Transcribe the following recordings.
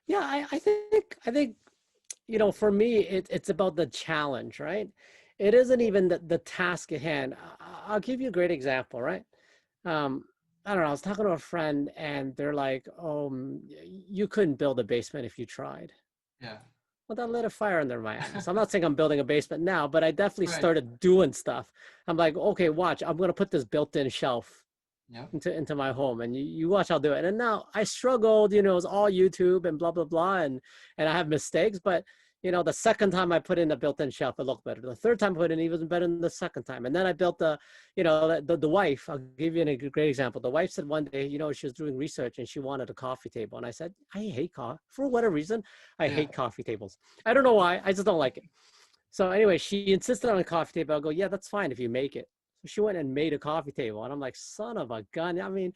Yeah, I think, for me, it's about the challenge, right? It isn't even the task at hand. I'll give you a great example, right? Um, I don't know. I was talking to a friend, and they're like, "Oh, you couldn't build a basement if you tried." Yeah. Well, that lit a fire under my ass. I'm not saying I'm building a basement now, but I definitely Right. started doing stuff. I'm like, okay, watch. I'm gonna put this built-in shelf Yep. into my home, and you watch, I'll do it. And now I struggled, it was all YouTube and blah blah blah, and I have mistakes, but the second time I put in the built-in shelf, it looked better. The third time I put in, even better than the second time. And then I built the wife. I'll give you a great example. The wife said one day, she was doing research and she wanted a coffee table, and I said, I hate coffee for whatever reason. I Yeah. hate coffee tables. I don't know why. I just don't like it. So anyway, she insisted on a coffee table. I'll go, yeah, that's fine if you make it. So she went and made a coffee table, and I'm like, son of a gun. I mean,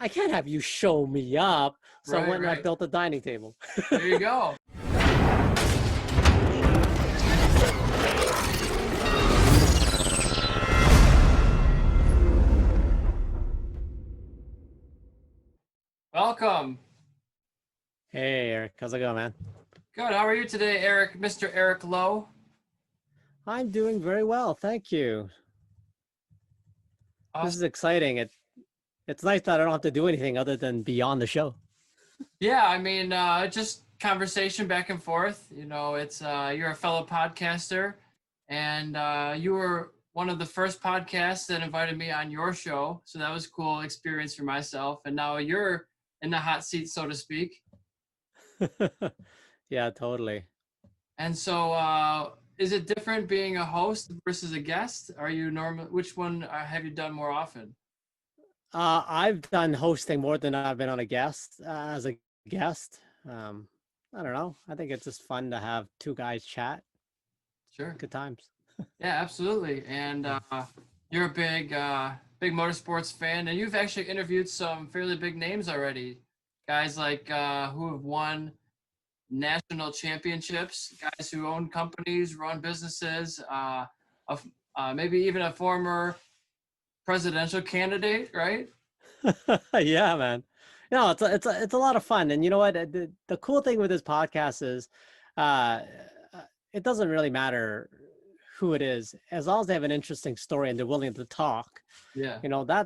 I can't have you show me up. So I Right. went and I Right. built a dining table. There you go. Welcome. Hey, Eric, how's it going, man? Good. How are you today, Eric? Mr. Eric Lowe. I'm doing very well, thank you. This Awesome. is exciting. It's nice that I don't have to do anything other than be on the show. Yeah. I mean, just conversation back and forth. It's you're a fellow podcaster, and you were one of the first podcasts that invited me on your show. So that was a cool experience for myself. And now you're in the hot seat, so to speak. Yeah, totally. And so, is it different being a host versus a guest? Are you normal? Which one have you done more often? I've done hosting more than I've been on a guest as a guest. Um, I don't know. I think it's just fun to have two guys chat. Sure. Good times. Yeah, absolutely. And you're a big motorsports fan, and you've actually interviewed some fairly big names already. Guys like who have won national championships, guys who own companies, run businesses, maybe even a former presidential candidate, right? Yeah, man. No, it's a lot of fun. And you know what? The cool thing with this podcast is uh it doesn't really matter who it is, as long as they have an interesting story and they're willing to talk. Yeah.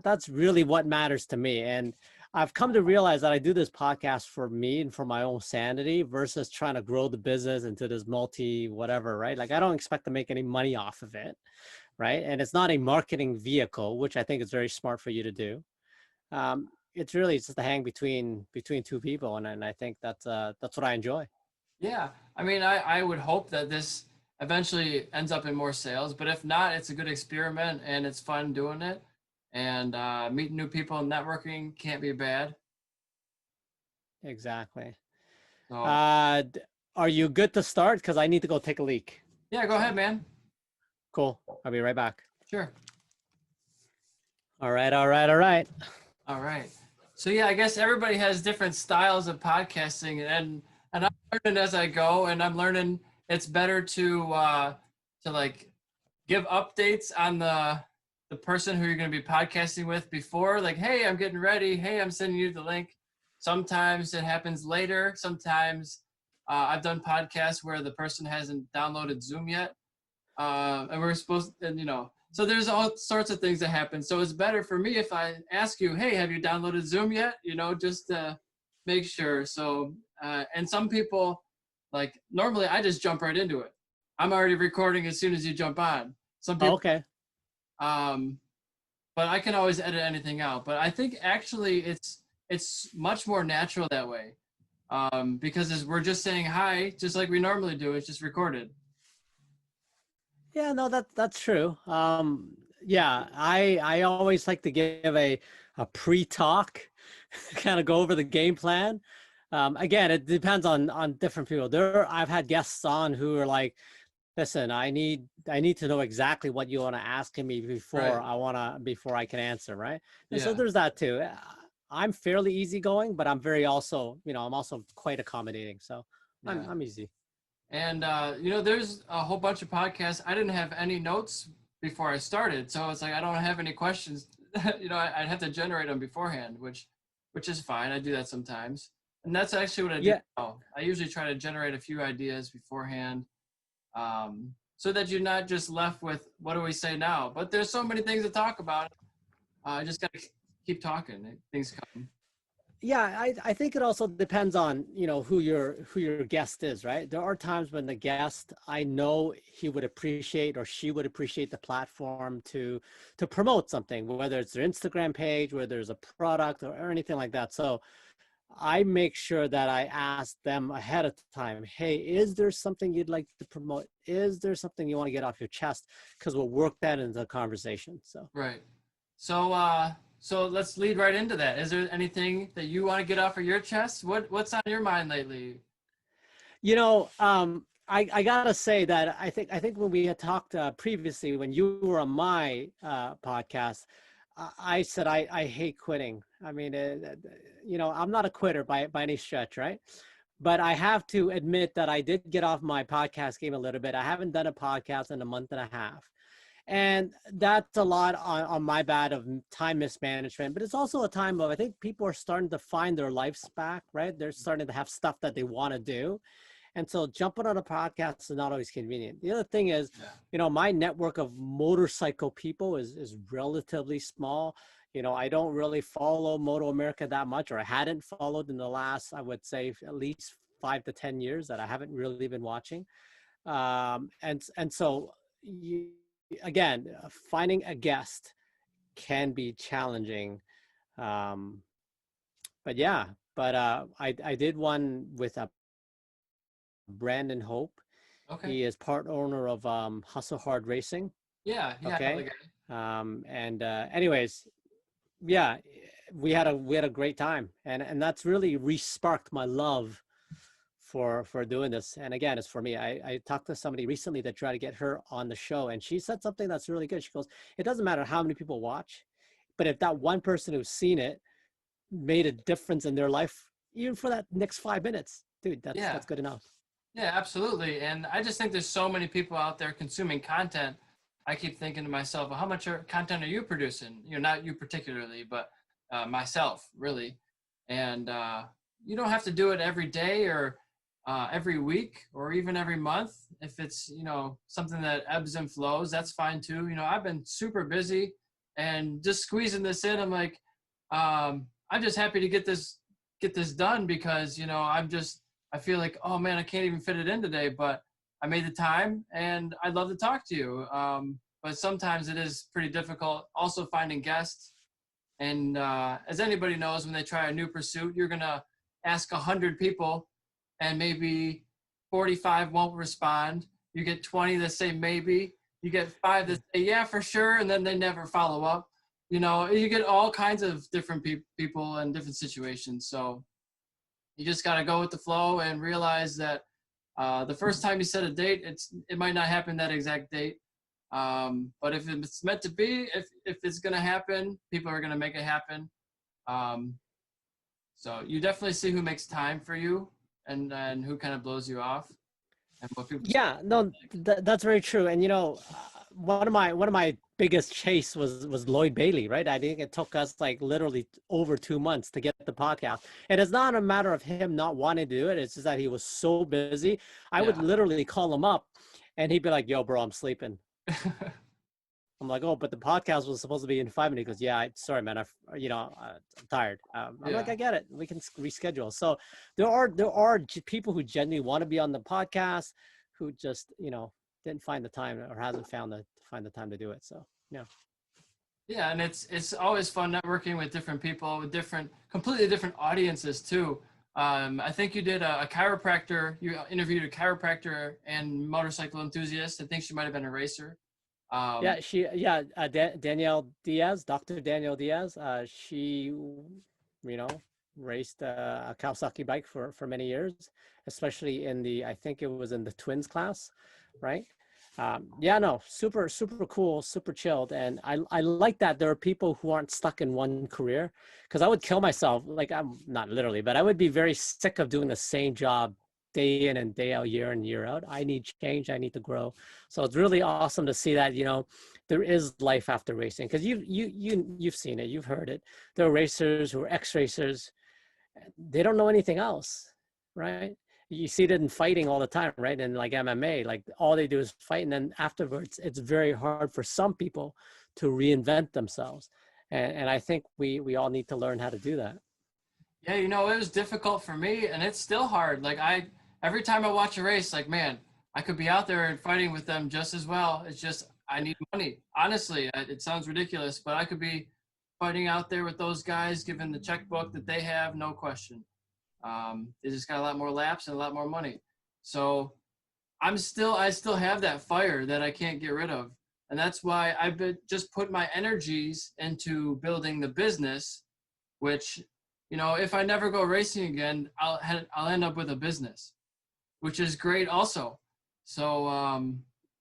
That's really what matters to me. And I've come to realize that I do this podcast for me and for my own sanity versus trying to grow the business into this multi whatever, right? Like I don't expect to make any money off of it, right? And it's not a marketing vehicle, which I think is very smart for you to do. It's really just a hang between two people, and I think that's what I enjoy. Yeah, I mean, I would hope that this eventually ends up in more sales, but if not, it's a good experiment and it's fun doing it. And meeting new people and networking can't be bad. Exactly. So uh are you good to start? Because I need to go take a leak. yeah, go ahead, man. Cool, I'll be right back. Sure. All right, all right, all right. All right. So yeah, I guess everybody has different styles of podcasting, and I'm learning as I go, and I'm learning it's better to like give updates on the person who you're going to be podcasting with before, like, hey, I'm getting ready, hey, I'm sending you the link. Sometimes it happens later. Sometimes I've done podcasts where the person hasn't downloaded Zoom yet, and we're supposed and so there's all sorts of things that happen. So it's better for me if I ask you, hey, have you downloaded Zoom yet, just to make sure. So and some people, like, normally I just jump right into it. I'm already recording as soon as you jump on. Some Oh, people okay. um but I can always edit anything out. But I think actually it's much more natural that way, because we're just saying hi, just like we normally do. It's just recorded. Yeah, no, that's true. Yeah, I always like to give a pre-talk, kind of go over the game plan. Again, it depends on different people. I've had guests on who are like, listen, I need to know exactly what you want to ask me Right. before I can answer, right? And so Yeah. there's that too. I'm fairly easygoing, but I'm also quite accommodating. So I'm Yeah. I'm easy. And there's a whole bunch of podcasts. I didn't have any notes before I started, so it's like I don't have any questions. I'd have to generate them beforehand, which is fine. I do that sometimes. And that's actually what I do Yeah. now. I usually try to generate a few ideas beforehand, so that you're not just left with, what do we say now? But there's so many things to talk about. I just got to keep talking. Things come. Yeah, I think it also depends on, who your guest is, right? There are times when the guest, I know he would appreciate or she would appreciate the platform to promote something, whether it's their Instagram page, whether there's a product or anything like that. So I make sure that I ask them ahead of time, hey, is there something you'd like to promote? Is there something you want to get off your chest? Because we'll work that into the conversation. So Right. So let's lead right into that. Is there anything that you want to get off of your chest? What's on your mind lately? I gotta say that I think when we had talked previously, when you were on my podcast, I said I hate quitting. I mean, I'm not a quitter by any stretch, right? But I have to admit that I did get off my podcast game a little bit. I haven't done a podcast in a month and a half. And that's a lot on my bad of time mismanagement, but it's also a time of, I think people are starting to find their lives back, right? They're starting to have stuff that they want to do. And so jumping on a podcast is not always convenient. The other thing is, my network of motorcycle people is relatively small. I don't really follow Moto America that much, or I hadn't followed in the last, I would say, at least 5 to 10 years that I haven't really been watching. And so again, finding a guest can be challenging. But yeah, I did one with Brandon Hope. Okay. He is part owner of Hustle Hard Racing. Yeah. Okay. Anyways, yeah, we had a great time, and that's really re-sparked my love for doing this. And again, it's for me. I talked to somebody recently that tried to get her on the show, and she said something that's really good. She goes, it doesn't matter how many people watch, but if that one person who's seen it made a difference in their life, even for that next 5 minutes, dude, that's good enough. Yeah, absolutely. And I just think there's so many people out there consuming content. I keep thinking to myself, well, how much content are you producing? Not you particularly, but myself, really. And you don't have to do it every day or every week or even every month. If it's, something that ebbs and flows, that's fine too. I've been super busy and just squeezing this in. I'm like, I'm just happy to get this done because, I feel like, oh man, I can't even fit it in today, but I made the time and I'd love to talk to you. But sometimes it is pretty difficult also finding guests. And as anybody knows, when they try a new pursuit, you're going to ask 100 people and maybe 45 won't respond. You get 20 that say maybe. You get 5 that say, yeah, for sure. And then they never follow up. You get all kinds of different people and different situations. So you just got to go with the flow and realize that the first time you set a date, it might not happen that exact date. But if it's meant to be, if it's going to happen, people are going to make it happen. So you definitely see who makes time for you and who kind of blows you off. And what people that's very true. And one of my biggest chase was Lloyd Bailey, right? I think it took us like literally over 2 months to get the podcast. And it's not a matter of him not wanting to do it. It's just that he was so busy. I would literally call him up and he'd be like, yo, bro, I'm sleeping. I'm like, oh, but the podcast was supposed to be in 5 minutes. He goes, yeah, sorry, man. I'm tired. I'm like, I get it. We can reschedule. So there are people who genuinely want to be on the podcast who just, didn't find the time or hasn't find the time to do it. So, yeah. Yeah. And it's always fun networking with different people with completely different audiences too. I think you did a chiropractor. You interviewed a chiropractor and motorcycle enthusiast. I think she might've been a racer. Danielle Diaz, Dr. Danielle Diaz. She, raced a Kawasaki bike for many years, especially I think it was in the twins class, right? Super, super cool, super chilled. And I like that there are people who aren't stuck in one career, because I would kill myself. Like, I'm not literally, but I would be very sick of doing the same job day in and day out, year in, year out. I need change. I need to grow. So it's really awesome to see that, there is life after racing, because you've seen it, you've heard it. There are racers who are ex-racers, they don't know anything else, right? You see it in fighting all the time, right? And like MMA, like all they do is fight. And then afterwards, it's very hard for some people to reinvent themselves. And I think we all need to learn how to do that. Yeah, you know, it was difficult for me, and it's still hard. Like every time I watch a race, like, man, I could be out there and fighting with them just as well. It's just I need money. Honestly, it sounds ridiculous, but I could be fighting out there with those guys, given the checkbook that they have, no question. They just got a lot more laps and a lot more money. So I still have that fire that I can't get rid of, and that's why I've just put my energies into building the business, which, you know, if I never go racing again, I'll end up with a business, which is great also. So,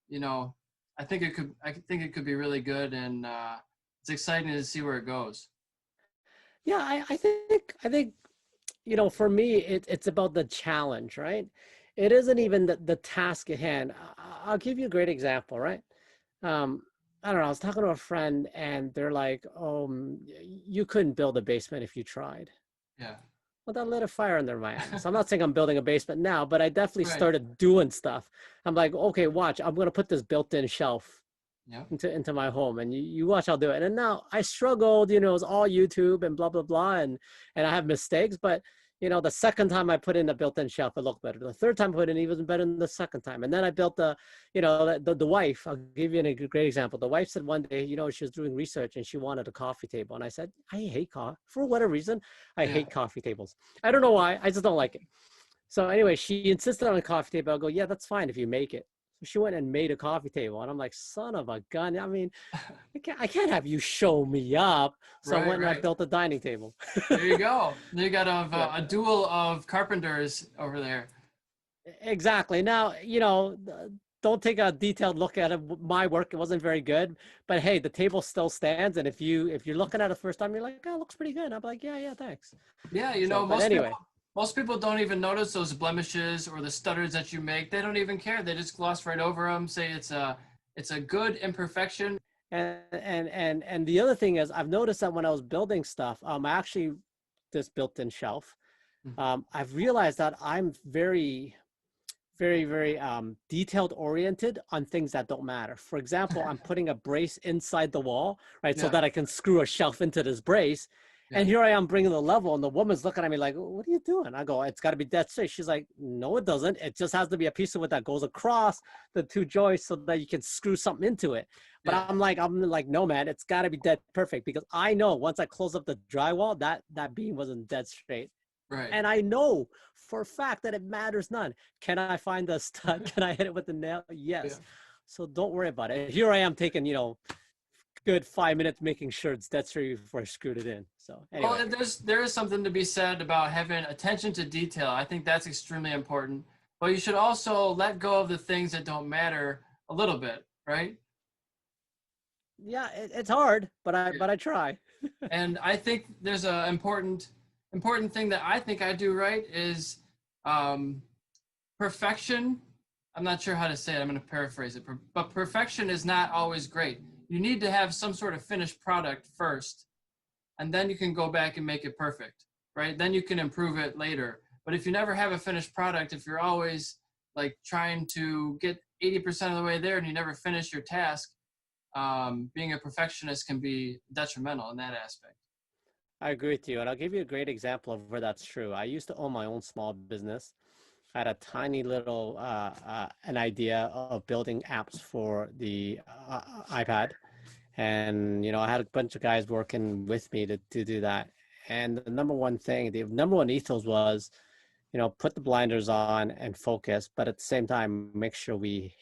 you know, I think it could be really good, and it's exciting to see where it goes. Yeah, I think, you know, for me, it's about the challenge, right? It isn't even the task at hand. I'll give you a great example, right? I don't know, I was talking to a friend and they're like, oh, you couldn't build a basement if you tried. Yeah. Well, that lit a fire under my ass. I'm not saying I'm building a basement now, but I definitely Right. started doing stuff. I'm like, okay, watch, I'm going to put this built-in shelf Yeah. into my home, and you watch, I'll do it. And now I struggled, you know, it was all YouTube and blah, blah, blah. And I have mistakes, but you know, the second time I put in a built-in shelf, it looked better. The third time I put in even better than the second time. And then I built you know, the wife, I'll give you a great example. The wife said one day, you know, she was doing research and she wanted a coffee table. And I said, I hate coffee. For whatever reason, I hate coffee tables. I don't know why, I just don't like it. So anyway, she insisted on a coffee table. I'll go, yeah, that's fine if you make it. So she went and made a coffee table. And I'm like, son of a gun. I mean, I can't have you show me up. So I went and I built a dining table. There you go. You got a duel of carpenters over there. Exactly. Now, you know, don't take a detailed look at it. My work, it wasn't very good, but hey, the table still stands. And if you're looking at it the first time, you're like, oh, it looks pretty good. I'm like, yeah, thanks. Yeah, you know, most people don't even notice those blemishes or the stutters that you make. They don't even care. They just gloss right over them, say it's a good imperfection. And the other thing is, I've noticed that when I was building stuff, I actually this built-in shelf. I've realized that I'm very, very, very detailed oriented on things that don't matter. For example, I'm putting a brace inside the wall, right? So that I can screw a shelf into this brace. And here I am bringing the level, and the woman's looking at me like, what are you doing? I go, it's got to be dead straight. She's like, no, it doesn't. It just has to be a piece of wood that goes across the two joists so that you can screw something into it. But I'm like, no, man, it's got to be dead perfect, because I know once I close up the drywall, that beam wasn't dead straight. Right. And I know for a fact that it matters none. Can I find the stud? Can I hit it with the nail? Yes. Yeah. So don't worry about it. Here I am taking, you know, good 5 minutes making sure it's dead straight before I screwed it in. So anyway. Well, there is something to be said about having attention to detail. I think that's extremely important. But you should also let go of the things that don't matter a little bit, right? Yeah, it's hard, but I try. And I think there's a important thing that I think I do right is perfection. I'm not sure how to say it. I'm going to paraphrase it. But perfection is not always great. You need to have some sort of finished product first, and then you can go back and make it perfect, right? Then you can improve it later. But if you never have a finished product, if you're always like trying to get 80% of the way there and you never finish your task, being a perfectionist can be detrimental in that aspect. I agree with you. And I'll give you a great example of where that's true. I used to own my own small business. I had a tiny little an idea of building apps for the iPad, and you know, I had a bunch of guys working with me to do that. And the number one ethos was, you know, put the blinders on and focus, but at the same time, make sure we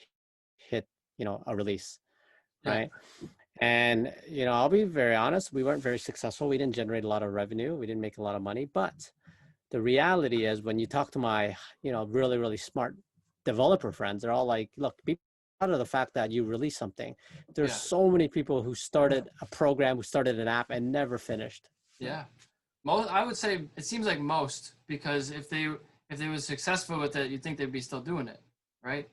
hit, you know, a release, right? And you know, I'll be very honest, we weren't very successful. We didn't generate a lot of revenue. We didn't make a lot of money, but the reality is, when you talk to my, you know, really, really smart developer friends, they're all like, look, be proud of the fact that you release something. There's so many people who started a program, who started an app and never finished. Yeah. I would say it seems like most, because if they were successful with it, you'd think they'd be still doing it, right?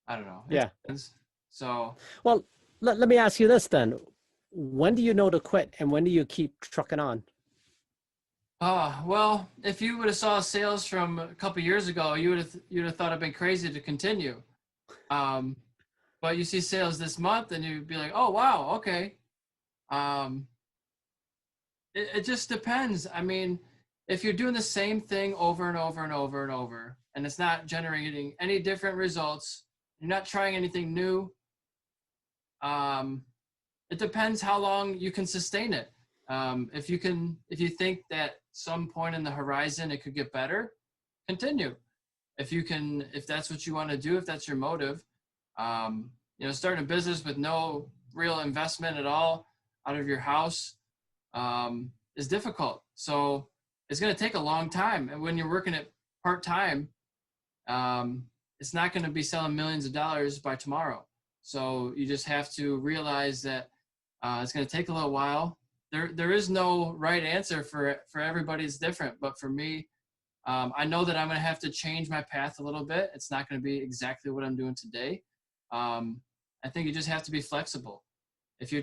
I don't know. Yeah. So. Well, let me ask you this then. When do you know to quit, and when do you keep trucking on? Well, if you would have saw sales from a couple years ago, you'd have thought I'd been crazy to continue. Um, but you see sales this month, and you'd be like, oh wow, okay. Um, it just depends. I mean, if you're doing the same thing over and over and over and over, and it's not generating any different results, you're not trying anything new. It depends how long you can sustain it. If you think that some point in the horizon it could get better, continue. If that's what you want to do, if that's your motive, starting a business with no real investment at all out of your house is difficult. So it's going to take a long time. And when you're working at part-time, it's not going to be selling millions of dollars by tomorrow. So you just have to realize that it's going to take a little while. There is no right answer for everybody. It's different. But for me, I know that I'm going to have to change my path a little bit. It's not going to be exactly what I'm doing today. I think you just have to be flexible. If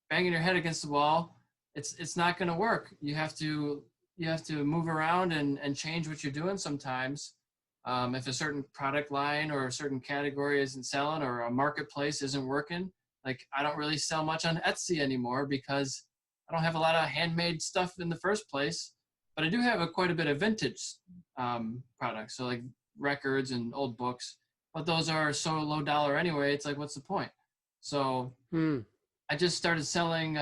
banging your head against the wall, it's not going to work. You have to move around and change what you're doing sometimes. If a certain product line or a certain category isn't selling or a marketplace isn't working, like I don't really sell much on Etsy anymore because I don't have a lot of handmade stuff in the first place, but I do have quite a bit of vintage products. So like records and old books, but those are so low dollar anyway. It's like, what's the point? So I just started selling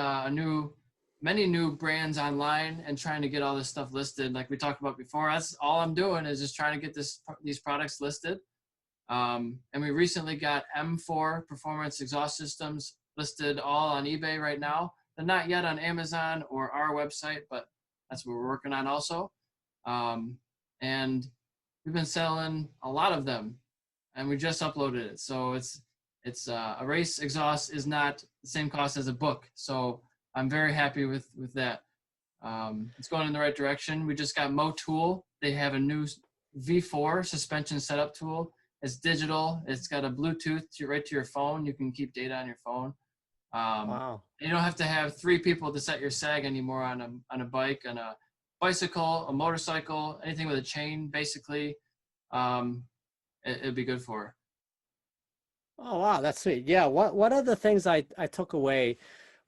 many new brands online and trying to get all this stuff listed. Like we talked about before, that's all I'm doing is just trying to get these products listed. And we recently got M4 Performance Exhaust Systems listed all on eBay right now. They're not yet on Amazon or our website, but that's what we're working on also. And we've been selling a lot of them, and we just uploaded it. So it's a race exhaust is not the same cost as a book. So I'm very happy with that. It's going in the right direction. We just got Motool. They have a new V4 suspension setup tool. It's digital. It's got a Bluetooth right to your phone. You can keep data on your phone. Wow. You don't have to have 3 people to set your sag anymore on a bike, on a bicycle, a motorcycle, anything with a chain, basically. It'd be good for. Oh, wow. That's sweet. Yeah. One of the things I took away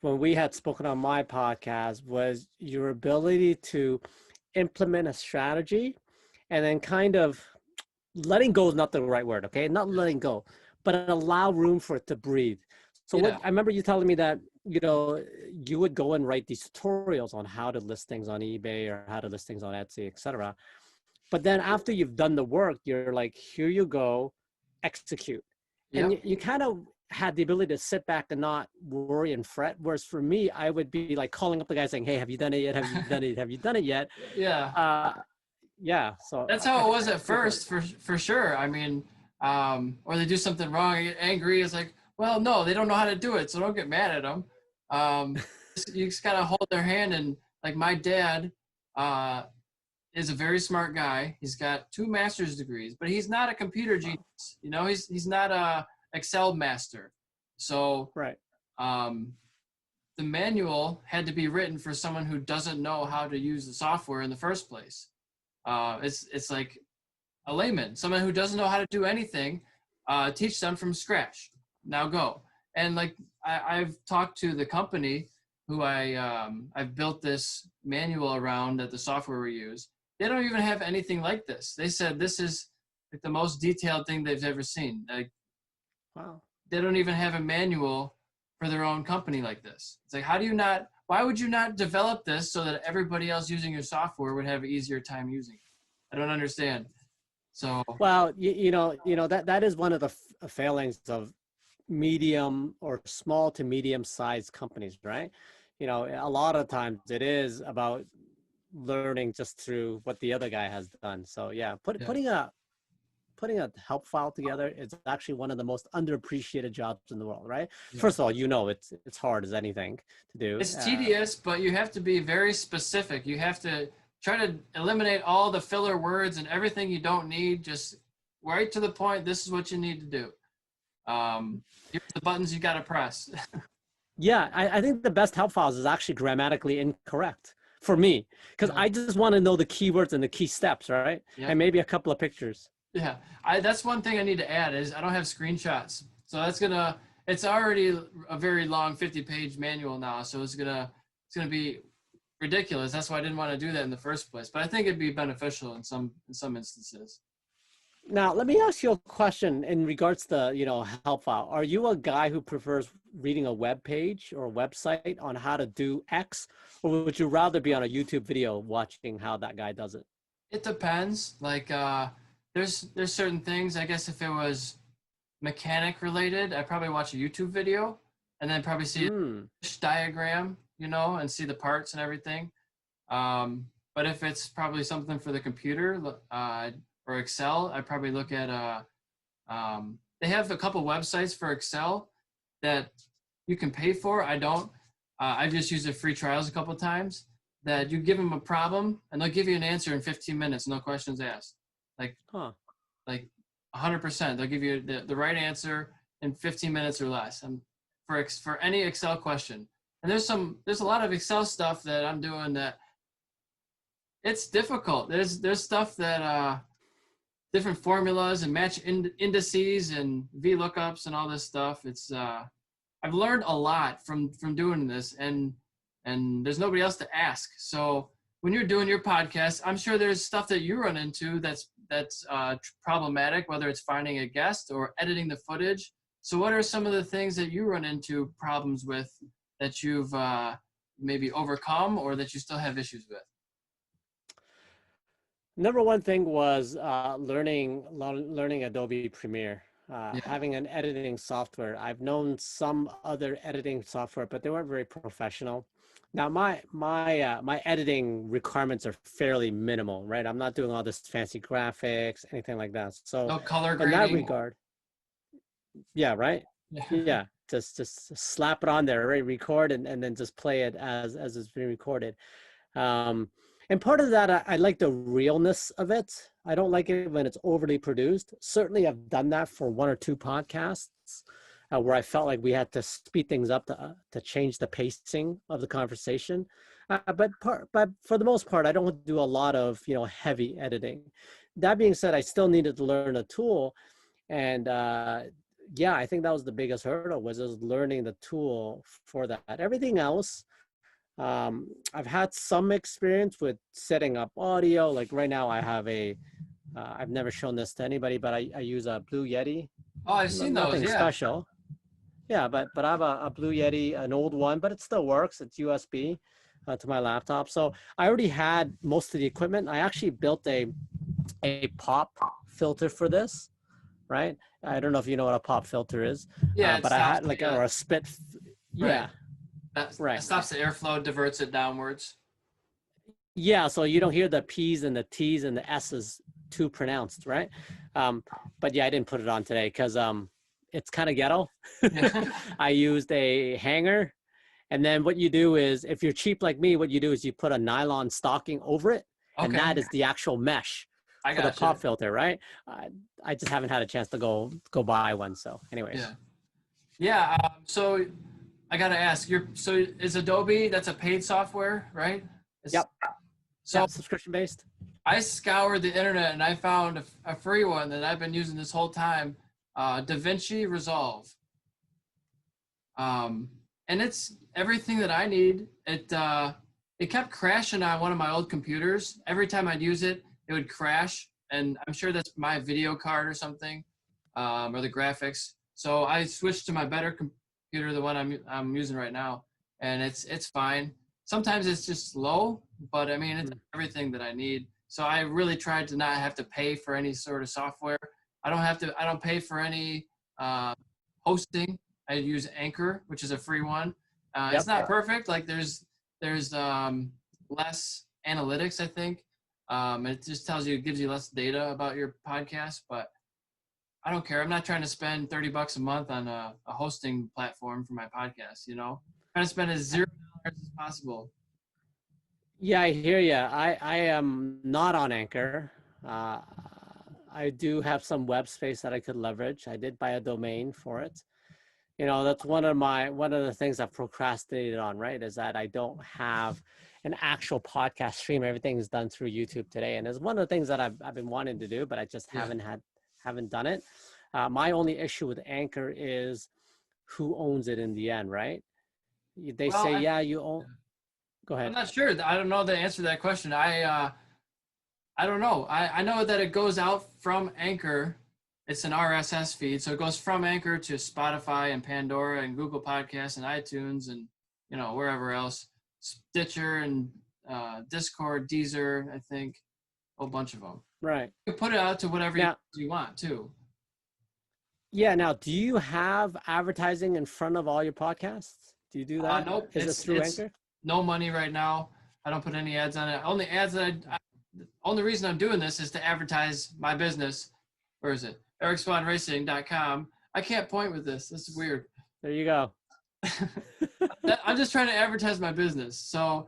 when we had spoken on my podcast was your ability to implement a strategy and then kind of letting go is not the right word. Okay. Not letting go, but allow room for it to breathe. So Yeah. I remember you telling me that, you would go and write these tutorials on how to list things on eBay or how to list things on Etsy, etc. But then after you've done the work, you're like, here you go, execute. Yep. And you kind of had the ability to sit back and not worry and fret. Whereas for me, I would be like calling up the guy saying, hey, have you done it yet? Have you done it? Have you done it yet? Yeah. Yeah. So that's how it was at first, for sure. I mean, or they do something wrong, I get angry. It's like, well, no, they don't know how to do it, so don't get mad at them. You just gotta hold their hand. And like my dad is a very smart guy. He's got 2 master's degrees, but he's not a computer genius. He's not a Excel master. So right. The manual had to be written for someone who doesn't know how to use the software in the first place. It's like a layman, someone who doesn't know how to do anything. Teach them from scratch. Now go. And like I've talked to the company who I've built this manual around, that the software we use. They don't even have anything like this. They said this is like the most detailed thing they've ever seen. Like, wow. They don't even have a manual for their own company like this. It's like, why would you not develop this so that everybody else using your software would have an easier time using it? I don't understand. So, well, that is one of the failings of medium or small to medium sized companies, right? A lot of times it is about learning just through what the other guy has done. So yeah, putting a help file together is actually one of the most underappreciated jobs in the world, right? Yeah. First of all, it's hard as anything to do. It's tedious, but you have to be very specific. You have to try to eliminate all the filler words and everything you don't need. Just right to the point. This is what you need to do. Here's the buttons you got to press. Yeah, I think the best help files is actually grammatically incorrect. for me, because Yeah. I just want to know the keywords and the key steps, right? Yeah. And maybe a couple of pictures. Yeah. That's one thing I need to add is I don't have screenshots. So it's already a very long 50-page manual now. So it's gonna be ridiculous. That's why I didn't want to do that in the first place. But I think it'd be beneficial in some instances. Now, let me ask you a question in regards to, help file. Are you a guy who prefers reading a web page or a website on how to do X, or would you rather be on a YouTube video watching how that guy does it? It depends. Like there's certain things. I guess if it was mechanic related, I'd probably watch a YouTube video and then probably see a diagram, and see the parts and everything. But if it's probably something for the computer or Excel, I probably look at they have a couple websites for Excel that you can pay for. I don't. I just used it free trials a couple of times. That you give them a problem and they'll give you an answer in 15 minutes, no questions asked. Like 100%, they'll give you the right answer in 15 minutes or less, and for any Excel question. And there's a lot of Excel stuff that I'm doing that it's difficult. There's stuff that different formulas and match indices and VLOOKUPs and all this stuff. It's I've learned a lot from doing this, and there's nobody else to ask. So when you're doing your podcast, I'm sure there's stuff that you run into that's problematic, whether it's finding a guest or editing the footage. So what are some of the things that you run into problems with that you've maybe overcome or that you still have issues with? Number one thing was learning Adobe Premiere, having an editing software. I've known some other editing software, but they weren't very professional. Now my editing requirements are fairly minimal, right? I'm not doing all this fancy graphics, anything like that. So no color in grading. that regard, yeah, right. Yeah, just slap it on there, right? Record and then just play it as it's being recorded. And part of that, I like the realness of it. I don't like it when it's overly produced. Certainly, I've done that for one or two podcasts where I felt like we had to speed things up to change the pacing of the conversation. But for the most part, I don't do a lot of heavy editing. That being said, I still needed to learn a tool, and yeah, I think that was the biggest hurdle, was just learning the tool for that. Everything else, I've had some experience with setting up audio. Like right now I have I've never shown this to anybody, but I use a Blue Yeti. Oh, I've seen those. Nothing special. Yeah, but I have a Blue Yeti, an old one, but it still works. It's USB to my laptop. So I already had most of the equipment. I actually built a pop filter for this, right? I don't know if you know what a pop filter is. Yeah, but I had like or a spit. Yeah. Right. That stops the airflow, diverts it downwards. Yeah, so you don't hear the P's and the T's and the S's too pronounced, right? But yeah, I didn't put it on today because it's kind of ghetto. I used a hanger, and then what you do is, if you're cheap like me, what you do is you put a nylon stocking over it, and that is the actual mesh for the pop filter, right? I just haven't had a chance to go buy one. So, anyways. Yeah. So I gotta ask, so is Adobe, that's a paid software, right? Yep. So subscription based. I scoured the internet and I found a free one that I've been using this whole time, DaVinci Resolve. And it's everything that I need. It kept crashing on one of my old computers. Every time I'd use it, it would crash, and I'm sure that's my video card or something, or the graphics. So I switched to my better computer, the one I'm using right now, and it's fine. Sometimes it's just slow, but I mean, it's everything that I need. So I really tried to not have to pay for any sort of software. I don't pay for any hosting. I use Anchor, which is a free one. It's not perfect. Like there's less analytics, I think. It just gives you less data about your podcast, but I don't care. I'm not trying to spend $30 a month on a hosting platform for my podcast, I'm trying to spend as $0 as possible. Yeah, I hear you. I am not on Anchor. I do have some web space that I could leverage. I did buy a domain for it. That's one of the things I've procrastinated on, right? Is that I don't have an actual podcast stream. Everything is done through YouTube today, and it's one of the things that I've been wanting to do, but I just Yeah. haven't done it. My only issue with Anchor is who owns it in the end, right? They Well, say, yeah, you own. Go I'm ahead. not sure. I don't know the answer to that question. I don't know. I know that it goes out from Anchor. It's an RSS feed, so it goes from Anchor to Spotify and Pandora and Google Podcasts and iTunes and wherever else, Stitcher and Discord, Deezer, I think, a whole bunch of them. Right. You can put it out to whatever Now, you want too. yeah. Now, do you have advertising in front of all your podcasts? Do you do that? Nope. Is it through Anchor? No money right now. I don't put any ads on it. Only ads that only reason I'm doing this is to advertise my business. Where is it? EricSwahnRacing.com. I can't point with this. This is weird. There you go. I'm just trying to advertise my business. So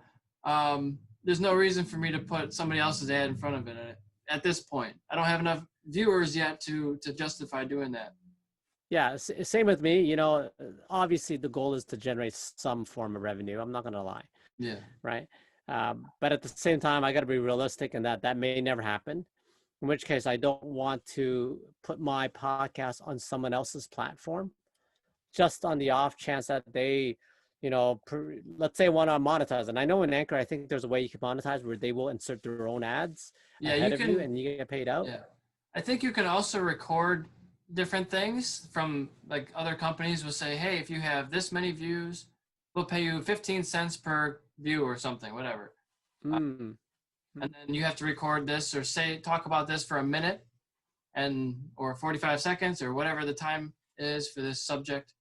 there's no reason for me to put somebody else's ad in front of it at this point. I don't have enough viewers yet to justify doing that. Yeah, same with me. Obviously the goal is to generate some form of revenue. I'm not going to lie. Yeah. Right. But at the same time, I got to be realistic in that may never happen. In which case, I don't want to put my podcast on someone else's platform, just on the off chance that they, let's say want to monetize. And I know in Anchor, I think there's a way you can monetize where they will insert their own ads ahead of you and you get paid out. Yeah. I think you can also record different things from like other companies will say, hey, if you have this many views, we'll pay you 15 cents per view or something, whatever. And then you have to record this or talk about this for a minute or 45 seconds or whatever the time is for this subject.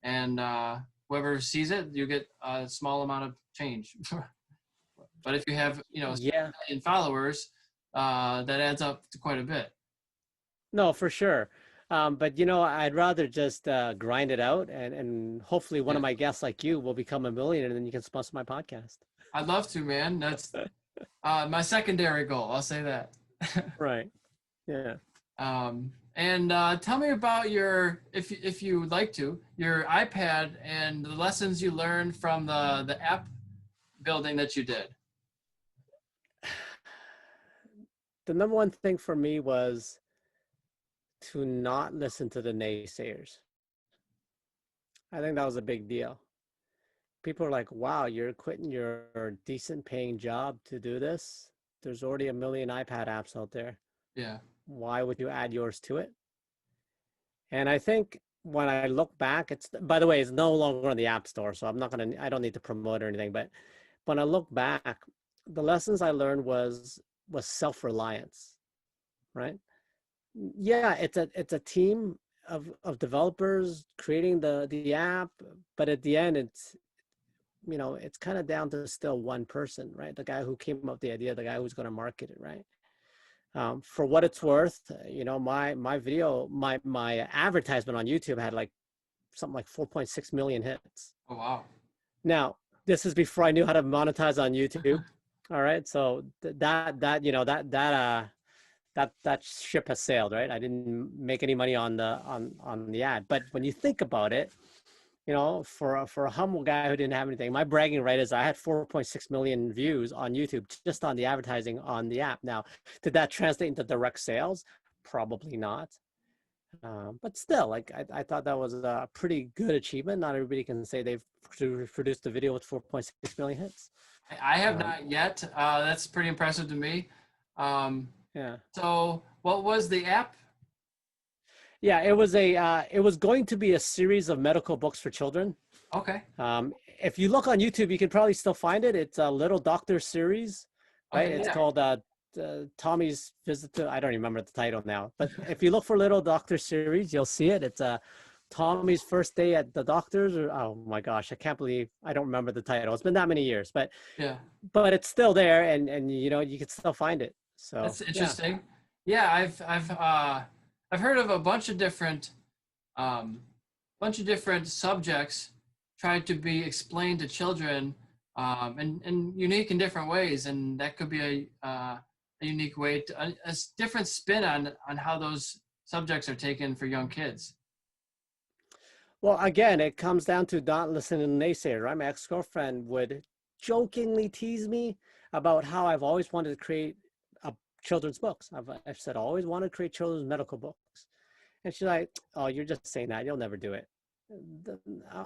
And whoever sees it, you get a small amount of change. But if you have, 7 million followers, that adds up to quite a bit. No, for sure. But I'd rather just grind it out and hopefully one of my guests like you will become a millionaire and then you can sponsor my podcast. I'd love to, man. That's my secondary goal. I'll say that. Right. Yeah. And tell me about if you would like to, your iPad and the lessons you learned from the app building that you did. The number one thing for me was to not listen to the naysayers. I think that was a big deal. People are like, wow, you're quitting your decent paying job to do this. There's already 1 million iPad apps out there. Yeah. Why would you add yours to it? And I think when I look back, by the way, it's no longer on the App Store, so I don't need to promote or anything. But when I look back, the lessons I learned was self-reliance, right? Yeah, it's a team of developers creating the app, but at the end, it's kind of down to still one person, right? The guy who came up with the idea, the guy who's going to market it, right? For what it's worth, my video, my advertisement on YouTube had something like 4.6 million hits. Oh, wow. Now, this is before I knew how to monetize on YouTube. All right. So that ship has sailed, right? I didn't make any money on the ad. But when you think about it, for a humble guy who didn't have anything, my bragging right is I had 4.6 million views on YouTube just on the advertising on the app. Now, did that translate into direct sales? Probably not. But still, I thought that was a pretty good achievement. Not everybody can say they've produced a video with 4.6 million hits. I have not yet. That's pretty impressive to me. Yeah. So what was the app? Yeah, it was going to be a series of medical books for children. Okay. If you look on YouTube, you can probably still find it. It's a Little Doctor series, right? Okay, It's yeah. called Tommy's Visit to, I don't remember the title now, but if you look for Little Doctor series, you'll see it. It's Tommy's first day at the doctor's, or oh my gosh, I can't believe I don't remember the title. It's been that many years, but it's still there, and you can still find it. So that's interesting. Yeah, I've heard of a bunch of different subjects tried to be explained to children, and unique in different ways, and that could be a unique way to a different spin on how those subjects are taken for young kids. Well, again, it comes down to not listening to the naysayer, right? My ex-girlfriend would jokingly tease me about how I've always wanted to create children's books. I've said I always wanted to create children's medical books. And she's like, oh, you're just saying that. You'll never do it.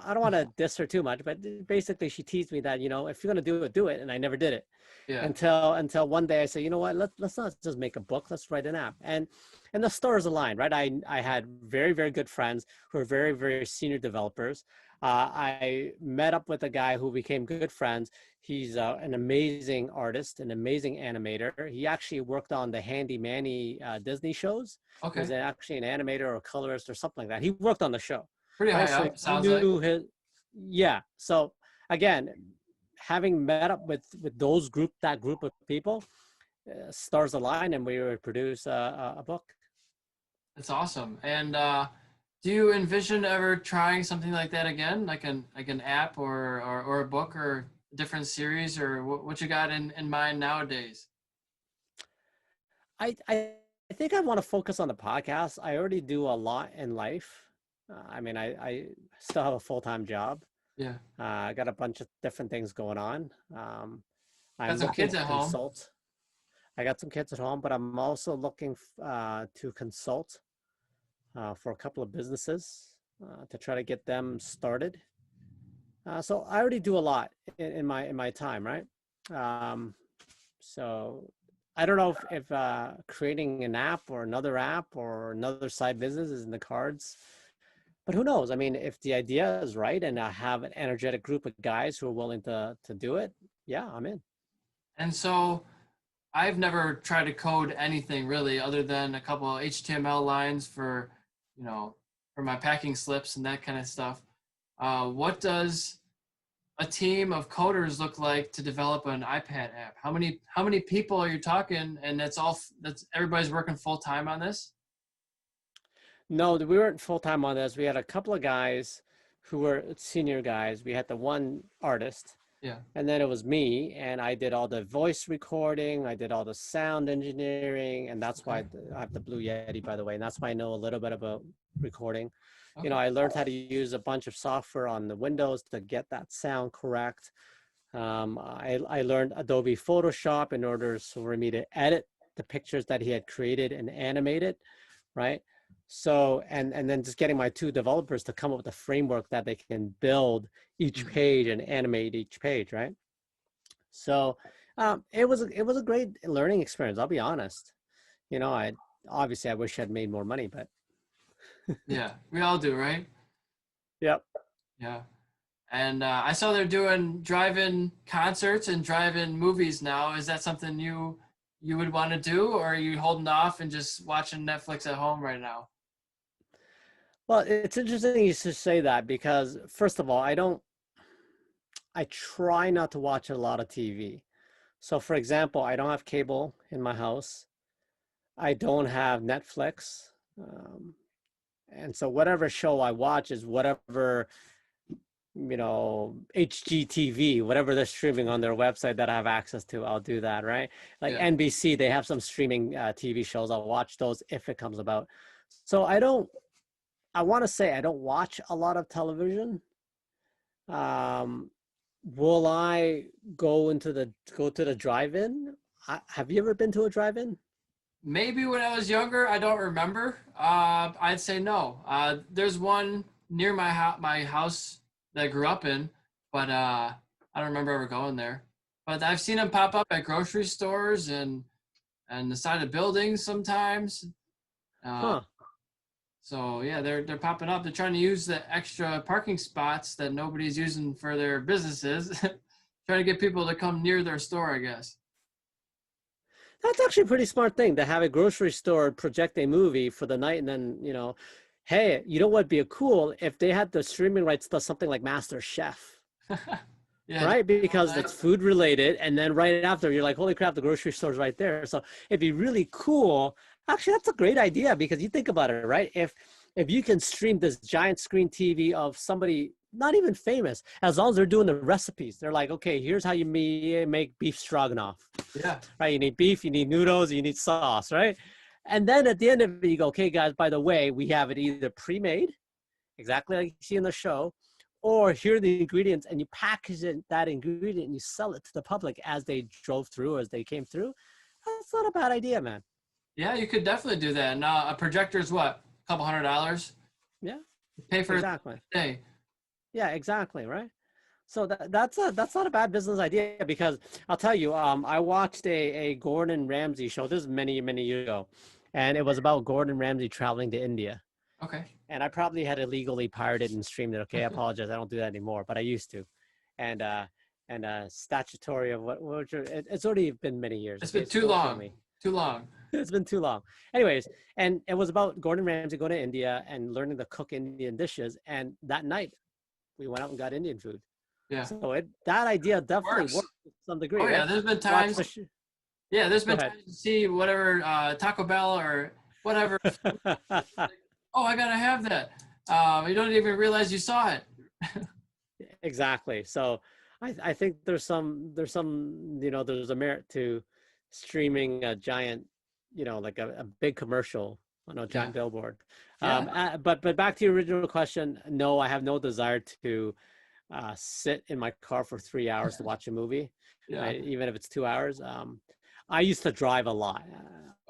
I don't want to diss her too much, but basically she teased me that, if you're going to do it, do it. And I never did it. Yeah. Until one day I said, you know what, let's not just make a book, let's write an app. And the stars aligned, right? I had very, very good friends who were very, very senior developers. I met up with a guy who became good friends. He's an amazing artist, an amazing animator. He actually worked on the Handy Manny Disney shows. Okay. He's actually an animator or a colorist or something like that. He worked on the show. Pretty high right? up, sounds like. Yeah. So again, having met up with that group of people, stars aligned, and we would produce a book. That's awesome. And do you envision ever trying something like that again, like an app or a book or a different series, or what you got in mind nowadays? I think I want to focus on the podcast. I already do a lot in life. I mean, I still have a full-time job. Yeah. I got a bunch of different things going on. Got some kids at home. I got some kids at home, but I'm also looking to consult for a couple of businesses to try to get them started. So I already do a lot in my time, right? So I don't know if creating an app or another side business is in the cards. But who knows? I mean, if the idea is right and I have an energetic group of guys who are willing to do it, yeah, I'm in. And so I've never tried to code anything really other than a couple of HTML lines for my packing slips and that kind of stuff. What does a team of coders look like to develop an iPad app? How many people are you talking? And that's everybody's working full time on this? No, we weren't full-time on this. We had a couple of guys who were senior guys. We had the one artist. Yeah. And then it was me, and I did all the voice recording. I did all the sound engineering, and that's why I have the Blue Yeti, by the way. And that's why I know a little bit about recording. Okay. I learned how to use a bunch of software on the Windows to get that sound correct. I learned Adobe Photoshop in order for me to edit the pictures that he had created and animate it, right? So, and then just getting my two developers to come up with a framework that they can build each page and animate each page, right? So, it was a great learning experience. I'll be honest. I wish I'd made more money, but. Yeah, we all do, right? Yep. Yeah. And I saw they're doing drive-in concerts and drive-in movies now. Is that something you would want to do, or are you holding off and just watching Netflix at home right now? Well, it's interesting you should say that because, first of all, I try not to watch a lot of TV. So, for example, I don't have cable in my house. I don't have Netflix. And so whatever show I watch is whatever, HGTV, whatever they're streaming on their website that I have access to, I'll do that, right? Like NBC, they have some streaming TV shows. I'll watch those if it comes about. So I want to say I don't watch a lot of television. Will I go to the drive-in? Have you ever been to a drive-in? Maybe when I was younger. I don't remember. I'd say no. There's one near my house that I grew up in, but I don't remember ever going there. But I've seen them pop up at grocery stores and the side of buildings sometimes. So yeah, they're popping up. They're trying to use the extra parking spots that nobody's using for their businesses, trying to get people to come near their store, I guess. That's actually a pretty smart thing to have a grocery store project a movie for the night, and then hey, what'd be cool if they had the streaming rights to something like Master Chef. Yeah, right? Because it's food related, and then right after you're like, holy crap, the grocery store's right there. So it'd be really cool. Actually, that's a great idea because you think about it, right? If you can stream this giant screen TV of somebody not even famous, as long as they're doing the recipes, they're like, okay, here's how you make beef stroganoff. Yeah. Right? You need beef, you need noodles, you need sauce, right? And then at the end of it, you go, okay, guys, by the way, we have it either pre-made, exactly like you see in the show, or here are the ingredients, and you package that ingredient and you sell it to the public as they drove through, as they came through. That's not a bad idea, man. Yeah, you could definitely do that. Now, a projector is what? A couple $100? Yeah, Pay for it exactly. a day. Yeah, exactly, right? So that's not a bad business idea, because I'll tell you, I watched a Gordon Ramsay show. This is many years ago, and it was about Gordon Ramsay traveling to India. Okay. And I probably had illegally pirated and streamed it. Okay, I apologize. I don't do that anymore, but I used to. And statutory of it's already been many years. It's Okay, been so too don't kill long. me. Too long. It's been too long. Anyways, and it was about Gordon Ramsay going to India and learning to cook Indian dishes. And that night, we went out and got Indian food. Yeah. So that idea definitely works to some degree. Oh yeah, right? there's been times. Yeah, there's been times to see whatever Taco Bell or whatever. Oh, I gotta have that. You don't even realize you saw it. Exactly. So I think there's some there's a merit to streaming a giant, like a big commercial on a giant billboard. Yeah. But back to your original question, no, I have no desire to sit in my car for 3 hours to watch a movie, right? Even if it's 2 hours. I used to drive a lot,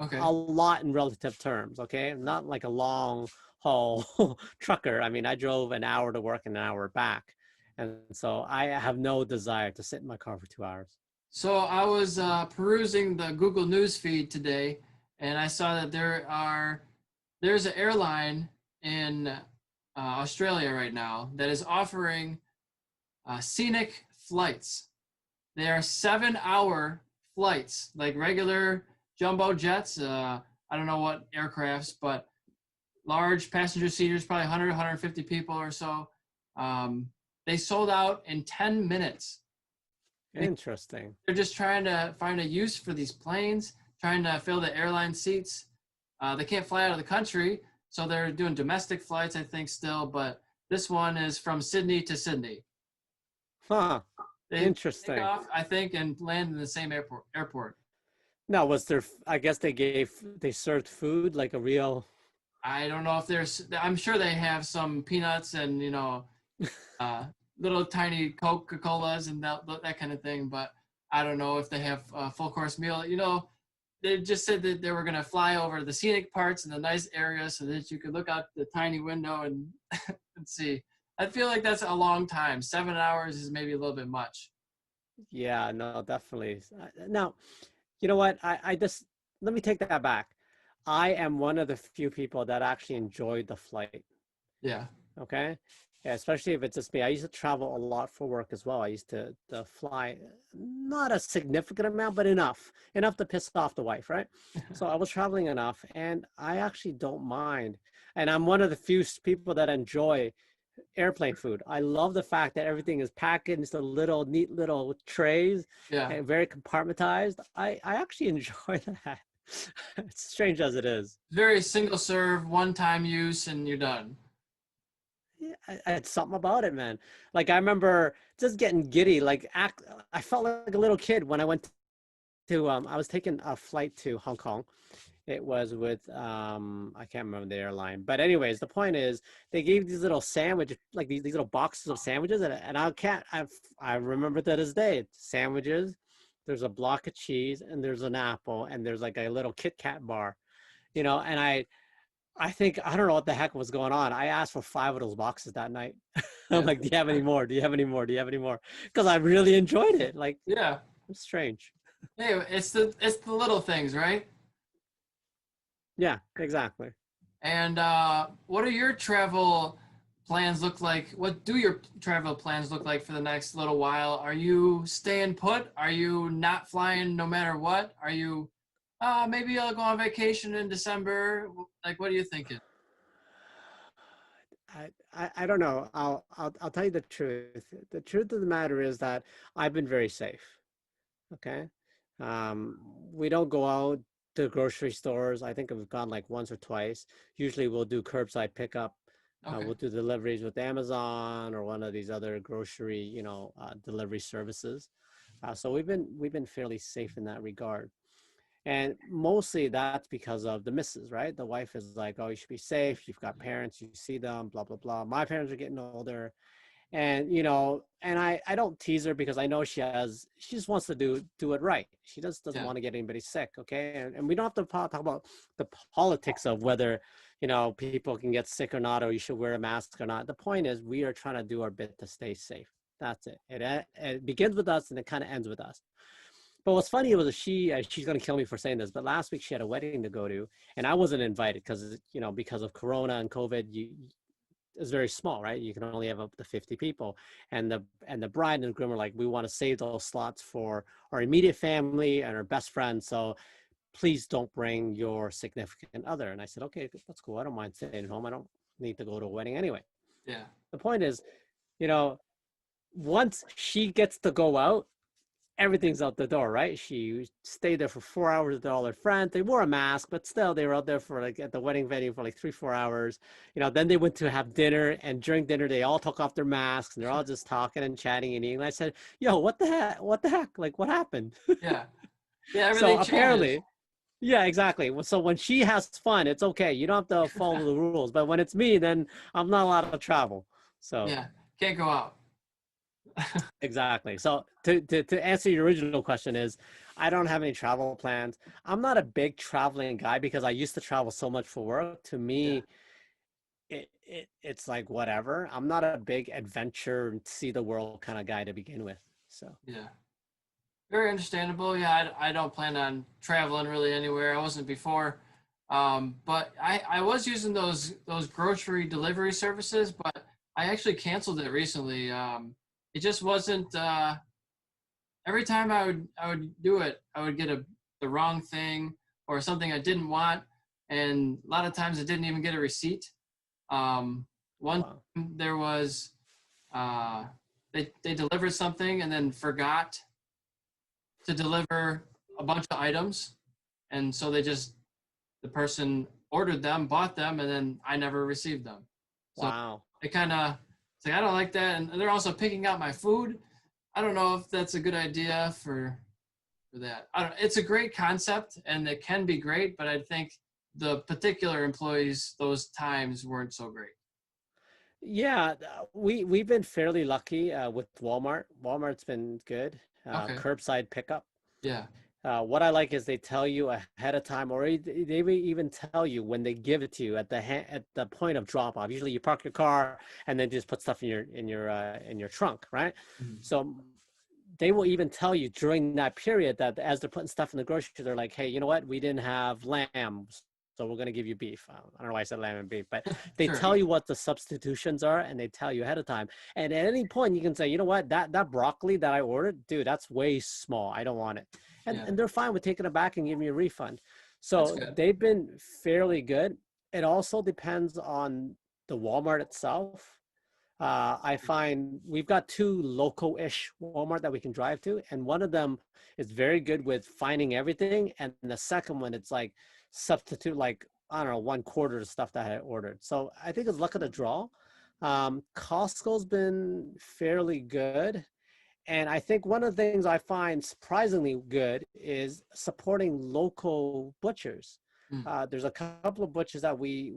a lot in relative terms. Okay, not like a long haul trucker. I mean, I drove an hour to work and an hour back, and so I have no desire to sit in my car for 2 hours. So I was perusing the Google News feed today, and I saw that there's an airline in Australia right now that is offering scenic flights. They are 7-hour flights, like regular jumbo jets. I don't know what aircrafts, but large passenger seaters, probably 100, 150 people or so. They sold out in 10 minutes. Interesting. They're just trying to find a use for these planes, trying to fill the airline seats. They can't fly out of the country, so they're doing domestic flights, I think, still. But this one is from Sydney to Sydney. Huh. They Interesting. take off, I think, and land in the same airport. Now, was there? I guess they served food like a real. I don't know if I'm sure they have some peanuts and little tiny Coca-Colas and that kind of thing, but I don't know if they have a full course meal. They just said that they were going to fly over the scenic parts and the nice areas so that you could look out the tiny window and and see. I feel like that's a long time. 7 hours is maybe a little bit much. Yeah, no, definitely. Now, you know what? I just, let me take that back. I am one of the few people that actually enjoyed the flight. Yeah. Okay. Yeah, especially if it's just me. I used to travel a lot for work as well. I used to fly, not a significant amount, but enough to piss off the wife, right? So I was traveling enough, and I actually don't mind. And I'm one of the few people that enjoy airplane food. I love the fact that everything is packaged in little neat little trays, and very compartmentized. I actually enjoy that. It's strange as it is. Very single serve, one time use, and you're done. Yeah, it's something about it, man. Like I remember just getting giddy. I felt like a little kid when I went to. I was taking a flight to Hong Kong. It was with I can't remember the airline, but anyways, the point is they gave these little sandwiches, like these little boxes of sandwiches, and I remember to this day sandwiches. There's a block of cheese, and there's an apple, and there's like a little Kit Kat bar, and I think, I don't know what the heck was going on. I asked for 5 of those boxes that night. I'm like, do you have any more? Do you have any more? Do you have any more? Because I really enjoyed it. Like, yeah, it's strange. Hey, it's the little things, right? Yeah, exactly. And what are your travel plans look like? What do your travel plans look like for the next little while? Are you staying put? Are you not flying no matter what? Are you maybe I'll go on vacation in December? Like, what are you thinking? I don't know. I'll tell you the truth. The truth of the matter is that I've been very safe. Okay. We don't go out to grocery stores. I think we've gone like once or twice. Usually we'll do curbside pickup. We'll do deliveries with Amazon or one of these other grocery, delivery services. So we've been fairly safe in that regard. And mostly that's because of the missus, right? The wife is like, oh, you should be safe. You've got parents, you see them, blah, blah, blah. My parents are getting older. And, and I don't tease her because I know she just wants to do it right. She just doesn't Yeah. want to get anybody sick. Okay. And we don't have to talk about the politics of whether, people can get sick or not, or you should wear a mask or not. The point is we are trying to do our bit to stay safe. That's it. It begins with us and it kind of ends with us. But what's funny was she's going to kill me for saying this, but last week she had a wedding to go to and I wasn't invited because of Corona and COVID, is very small, right? You can only have up to 50 people. And the bride and the groom are like, we want to save those slots for our immediate family and our best friends. So please don't bring your significant other. And I said, okay, that's cool. I don't mind staying at home. I don't need to go to a wedding anyway. Yeah. The point is, you know, once she gets to go out, everything's out the door, right? She stayed there for 4 hours with all her friends. They wore a mask, but still they were out there for like at the wedding venue for like 3-4 hours. Then they went to have dinner, and during dinner they all took off their masks and they're all just talking and chatting and eating. And I said, yo, what the heck? What the heck? Like, what happened? Yeah. Yeah. So Everything changes. apparently, yeah, exactly. So when she has fun, it's okay. You don't have to follow the rules. But when it's me, then I'm not allowed to travel. So Yeah. Can't go out. exactly. So to answer your original question is, I don't have any travel plans. I'm not a big traveling guy because I used to travel so much for work. To Yeah. me, it's like whatever. I'm not a big adventure, see the world kind of guy to begin with. So Yeah. Very understandable. Yeah. I don't plan on traveling really anywhere. I wasn't before. But I was using those grocery delivery services, but I actually canceled it recently. It just wasn't, every time I would do it, I would get the wrong thing or something I didn't want, and a lot of times I didn't even get a receipt. One wow, time there was uh, they delivered something and then forgot to deliver a bunch of items, and so the person ordered them, bought them, and then I never received them. So wow. it kind of, it's like I don't like that, and they're also picking out my food. I don't know if that's a good idea for that. I don't. It's a great concept, and it can be great, but I think the particular employees those times weren't so great. Yeah, we've been fairly lucky with Walmart. Walmart's been good. Okay. Curbside pickup. Yeah. What I like is they tell you ahead of time, or they may even tell you when they give it to you at at the point of drop off. Usually, you park your car and then just put stuff in your trunk, right? Mhm. So they will even tell you during that period that as they're putting stuff in the grocery, they're like, hey, you know what? We didn't have lamb, so we're going to give you beef. I don't know why I said lamb and beef, but they Sure. tell you what the substitutions are and they tell you ahead of time. And at any point you can say, you know what, that broccoli that I ordered, dude, that's way small. I don't want it. Yeah. And they're fine with taking it back and giving you a refund. That's So good. they've been fairly good. It also depends on the Walmart itself. I find we've got two local-ish Walmart that we can drive to, and one of them is very good with finding everything, and the second one, it's like substitute, like I don't know, 1/4 of the stuff that I had ordered. So I think it's luck of the draw. Costco's been fairly good, and I think one of the things I find surprisingly good is supporting local butchers. Mm. There's a couple of butchers that we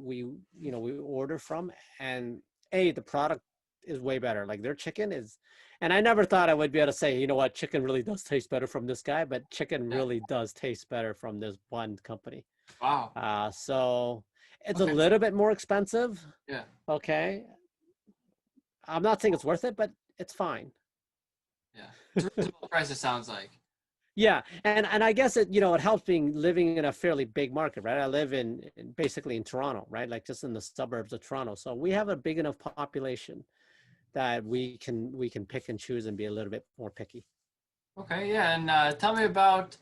order from, and the product is way better. Like their chicken is, and I never thought I would be able to say, you know what, chicken really does taste better from this guy, but chicken Yeah. really does taste better from this one company. Wow. So it's a Okay. little bit more expensive. Yeah. Okay. I'm not saying it's worth it, but it's fine. Yeah. It's a reasonable price. It sounds like. Yeah, and I guess it helps being living in a fairly big market, right? I live basically in Toronto, right? Like just in the suburbs of Toronto. So we have a big enough population that we can pick and choose and be a little bit more picky. Okay. Yeah. And tell me about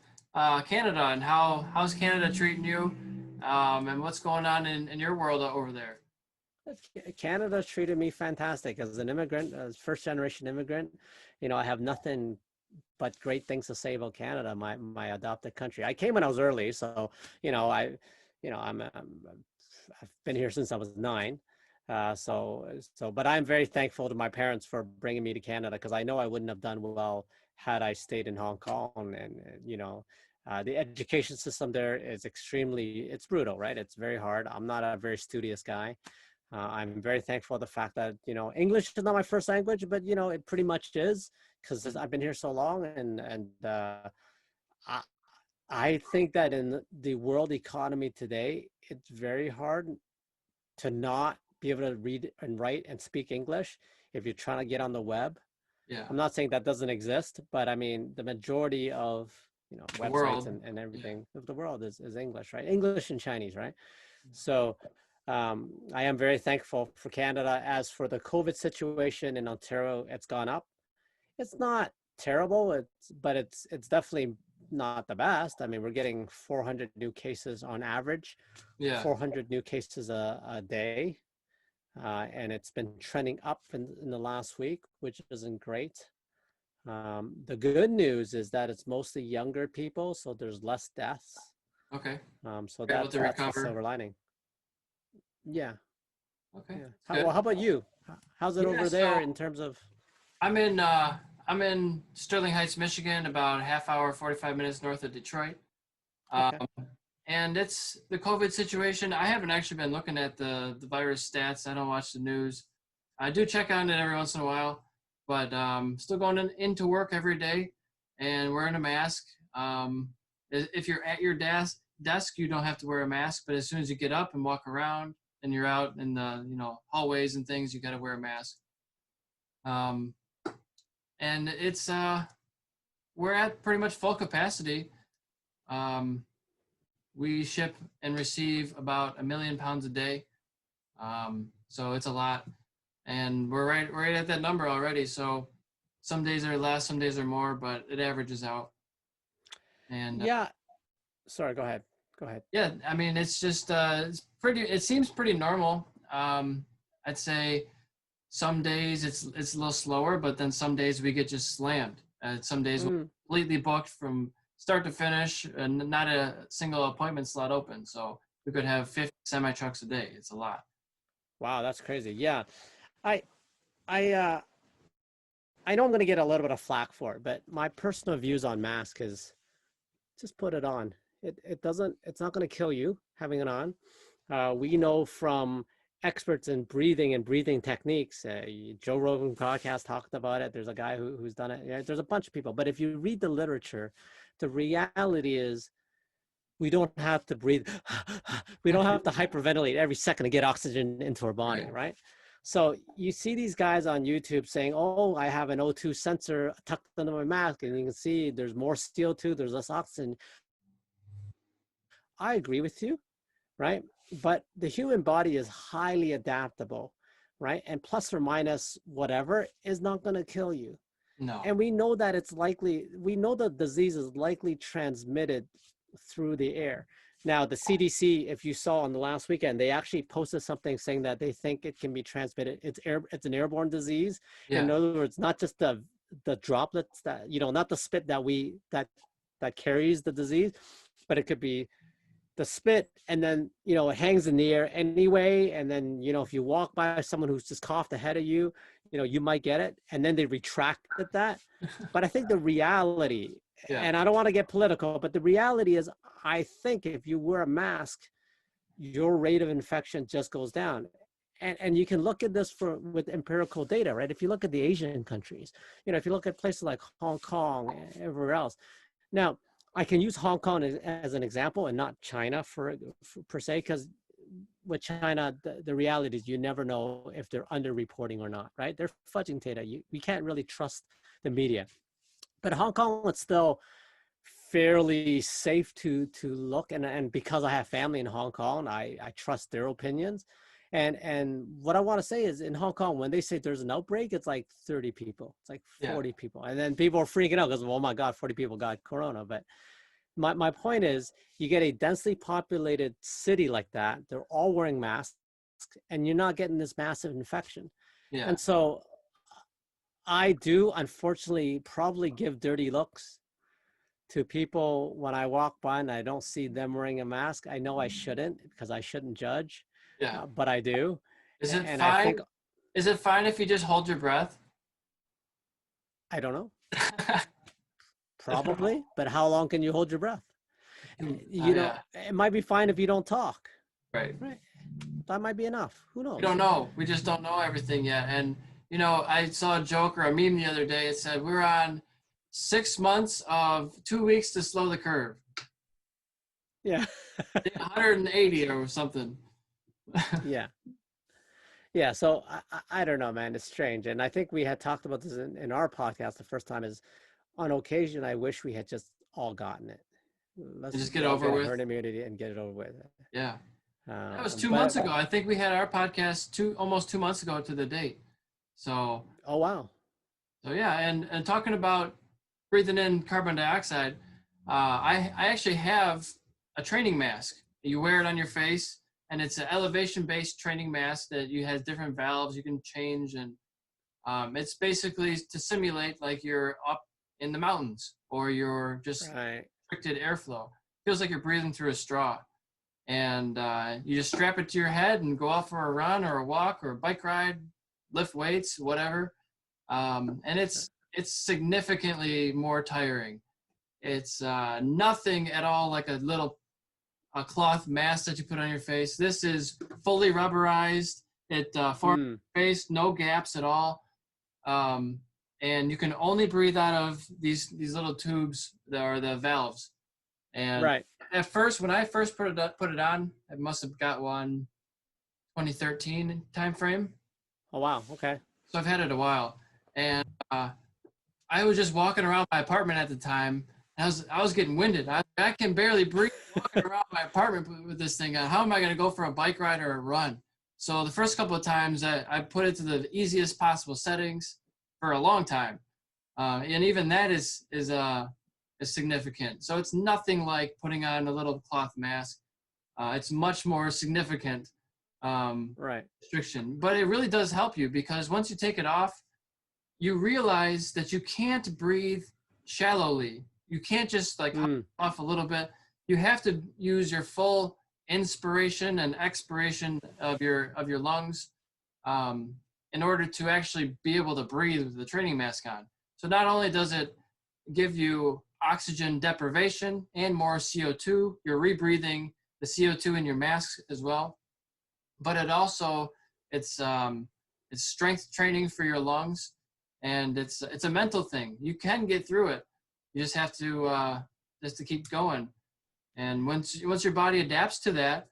Canada and how's Canada treating you, and what's going on in your world over there. Canada treated me fantastic as an immigrant, as first generation immigrant. I have nothing but great things to say about Canada, my adopted country. I came when I was early, so I, I've been here since I was 9. But I'm very thankful to my parents for bringing me to Canada because I know I wouldn't have done well had I stayed in Hong Kong. The education system there is it's brutal, right? It's very hard. I'm not a very studious guy. I'm very thankful for the fact that, English is not my first language, but, it pretty much is because I've been here so long. I, I think that in the world economy today, it's very hard to not be able to read and write and speak English if you're trying to get on the web. Yeah. I'm not saying that doesn't exist, but I mean, the majority of, The websites world. and everything of the world is English, right? English and Chinese, right? So I am very thankful for Canada. As for the COVID situation in Ontario, it's gone up. It's not terrible, but it's definitely not the best. I mean, we're getting 400 new cases on average, Yeah. 400 new cases a day. And it's been trending up in the last week, which isn't great. The good news is that it's mostly younger people, so there's less deaths. Okay. So You're able to that's the recover. silver lining. Yeah. Okay. Yeah. How about you? How's it over there in terms of? I'm in Sterling Heights, Michigan, about a half hour, 45 minutes north of Detroit. Okay. And it's the COVID situation. I haven't actually been looking at the virus stats. I don't watch the news. I do check on it every once in a while, but still going into work every day and wearing a mask. If you're at your desk, you don't have to wear a mask, but as soon as you get up and walk around and you're out in the hallways and things, you got to wear a mask. And it's we're at pretty much full capacity. We ship and receive about 1 million pounds a day. So it's a lot. And we're right at that number already. So some days are less, some days are more, but it averages out. And yeah. Sorry, go ahead. Yeah, I mean, it's just, it seems pretty normal. I'd say some days it's a little slower, but then some days we get just slammed. Some days we're completely booked from start to finish and not a single appointment slot open. So we could have 50 semi trucks a day. It's a lot. Wow, that's crazy. Yeah. I know I'm going to get a little bit of flack for it, but my personal views on mask is just put it on. It's not going to kill you having it on. We know from experts in breathing and breathing techniques, Joe Rogan podcast talked about it. There's a guy who's done it. Yeah, there's a bunch of people, but if you read the literature, the reality is we don't have to breathe. We don't have to hyperventilate every second to get oxygen into our body, right? So you see these guys on YouTube saying, oh, I have an O2 sensor tucked under my mask, and you can see there's more CO2, there's less oxygen. I agree with you, right? But the human body is highly adaptable, right? And plus or minus whatever is not going to kill you. No. And we know that we know the disease is likely transmitted through the air. Now, the CDC, if you saw on the last weekend, they actually posted something saying that they think it can be transmitted. It's an airborne disease. Yeah. In other words, not just the droplets that, not the spit that carries the disease, but it could be the spit, and then, it hangs in the air anyway. And then, if you walk by someone who's just coughed ahead of you, you might get it. And then they retracted that. But I think the reality, and I don't want to get political, but the reality is, I think if you wear a mask, your rate of infection just goes down. And you can look at this with empirical data, right? If you look at the Asian countries, if you look at places like Hong Kong and everywhere else. Now, I can use Hong Kong as an example and not China for per se, because with China, the reality is you never know if they're underreporting or not, right? They're fudging data. We can't really trust the media. But Hong Kong is still fairly safe to look. And because I have family in Hong Kong, I trust their opinions. And what I want to say is, in Hong Kong, when they say there's an outbreak, it's like 30 people, it's like 40 people. And then people are freaking out because, oh my God, 40 people got corona. But my point is, you get a densely populated city like that, they're all wearing masks, and you're not getting this massive infection. Yeah. And so I do, unfortunately, probably give dirty looks to people when I walk by and I don't see them wearing a mask. I know I shouldn't, because I shouldn't judge. Yeah, but I do. Is it fine? Is it fine if you just hold your breath? I don't know. Probably, but how long can you hold your breath? It might be fine if you don't talk. Right. that might be enough. Who knows? We don't know. We just don't know everything yet. And, you know, I saw a joke or a meme the other day. It said, we're on 6 months of 2 weeks to slow the curve. Yeah. 180 or something. Yeah. Yeah. So I don't know, man. It's strange. And I think we had talked about this in our podcast the first time is on occasion, I wish we had just all gotten it. Let's just get over with herd immunity and get it over with. Yeah. That was 2 months ago. I think we had our podcast almost 2 months ago to the date. So. Oh, wow. So yeah, and talking about breathing in carbon dioxide, I actually have a training mask. You wear it on your face, and it's an elevation-based training mask that has different valves you can change, and it's basically to simulate like you're up in the mountains or you're just restricted airflow. Feels like you're breathing through a straw. And you just strap it to your head and go out for a run or a walk or a bike ride, lift weights, whatever. And it's significantly more tiring. It's nothing at all like a cloth mask that you put on your face. This is fully rubberized. It forms your face, no gaps at all. And you can only breathe out of these little tubes that are the valves. And at first, when I first put it on, I must have got one 2013 time frame. Oh, wow. Okay. So I've had it a while. And I was just walking around my apartment at the time. And I was getting winded. I can barely breathe walking around my apartment with this thing on. How am I going to go for a bike ride or a run? So the first couple of times I put it to the easiest possible settings for a long time. And even that is significant. So it's nothing like putting on a little cloth mask. It's much more significant restriction. But it really does help you because once you take it off, you realize that you can't breathe shallowly. You can't just like off a little bit. You have to use your full inspiration and expiration of your lungs in order to actually be able to breathe with the training mask on. So not only does it give you oxygen deprivation and more CO2, you're rebreathing the CO2 in your mask as well, but it's strength training for your lungs, and it's a mental thing. You can get through it. You just have to keep going. And once your body adapts to that,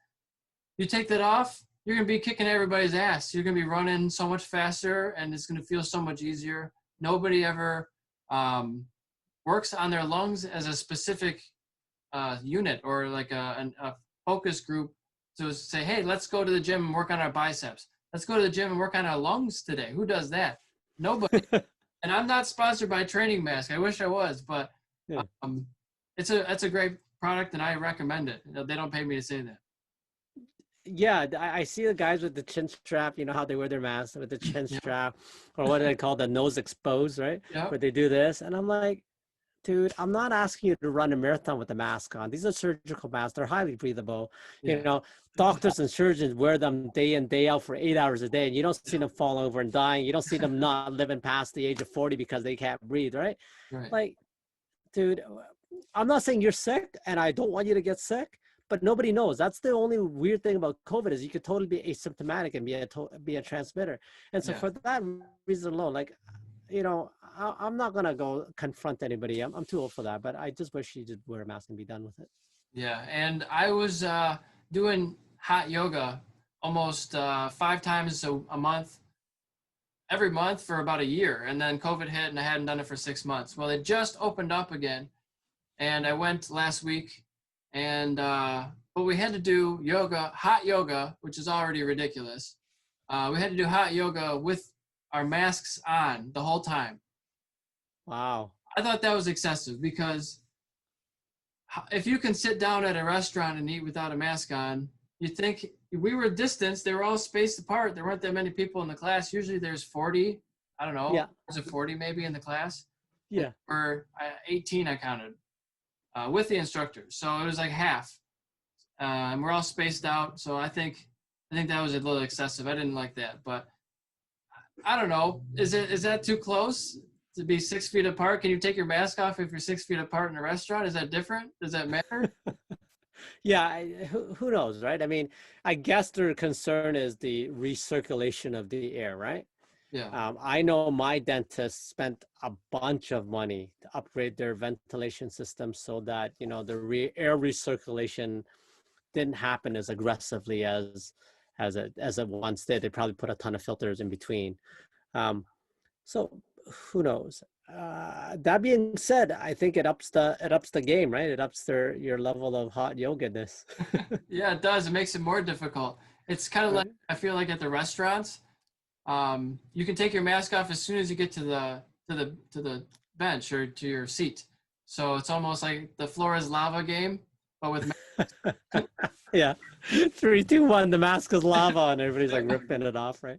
you take that off, you're gonna be kicking everybody's ass. You're gonna be running so much faster, and it's gonna feel so much easier. Nobody ever works on their lungs as a specific unit or like a focus group to say, hey, let's go to the gym and work on our biceps. Let's go to the gym and work on our lungs today. Who does that? Nobody. And I'm not sponsored by Training Mask. I wish I was, but it's a great product and I recommend it. They don't pay me to say that. Yeah, I see the guys with the chin strap, you know how they wear their masks with the chin strap, or what do they call the nose exposed, right? Yep. Where they do this. And I'm like, dude, I'm not asking you to run a marathon with a mask on. These are surgical masks. They're highly breathable. Yeah. You know, doctors and surgeons wear them day in, day out for 8 hours a day. And you don't see them falling over and dying. You don't see them not living past the age of 40 because they can't breathe, right? Like, dude, I'm not saying you're sick and I don't want you to get sick, but nobody knows. That's the only weird thing about COVID is you could totally be asymptomatic and be a transmitter. And so for that reason alone, like, you know, I'm not going to go confront anybody. I'm too old for that, but I just wish you did wear a mask and be done with it. Yeah. And I was doing hot yoga almost 5 times a month, every month for about a year. And then COVID hit and I hadn't done it for 6 months. Well, it just opened up again. And I went last week and, but we had to do hot yoga, which is already ridiculous. We had to do hot yoga with our masks on the whole time. Wow. I thought that was excessive because if you can sit down at a restaurant and eat without a mask on, you think we were distanced. They were all spaced apart. There weren't that many people in the class. Usually there's 40. I don't know. Yeah. There's a 40 maybe in the class. Yeah. Or 18 I counted with the instructors. So it was like half. And we're all spaced out. So I think that was a little excessive. I didn't like that, but I don't know. Is that too close to be 6 feet apart? Can you take your mask off if you're 6 feet apart in a restaurant? Is that different? Does that matter? Yeah, who knows, right? I mean, I guess their concern is the recirculation of the air, right? Yeah. I know my dentist spent a bunch of money to upgrade their ventilation system so that, the air recirculation didn't happen as aggressively as it once did. They probably put a ton of filters in between. Um, so who knows? That being said, I think it ups the game, right? It ups your level of hot yoga-ness. Yeah, it does. It makes it more difficult. It's kind of like, Right? I feel like at the restaurants, you can take your mask off as soon as you get to the bench or to your seat. So it's almost like the floor is lava game, but with Yeah. 3, 2, 1, the mask is lava, and everybody's like ripping it off, right?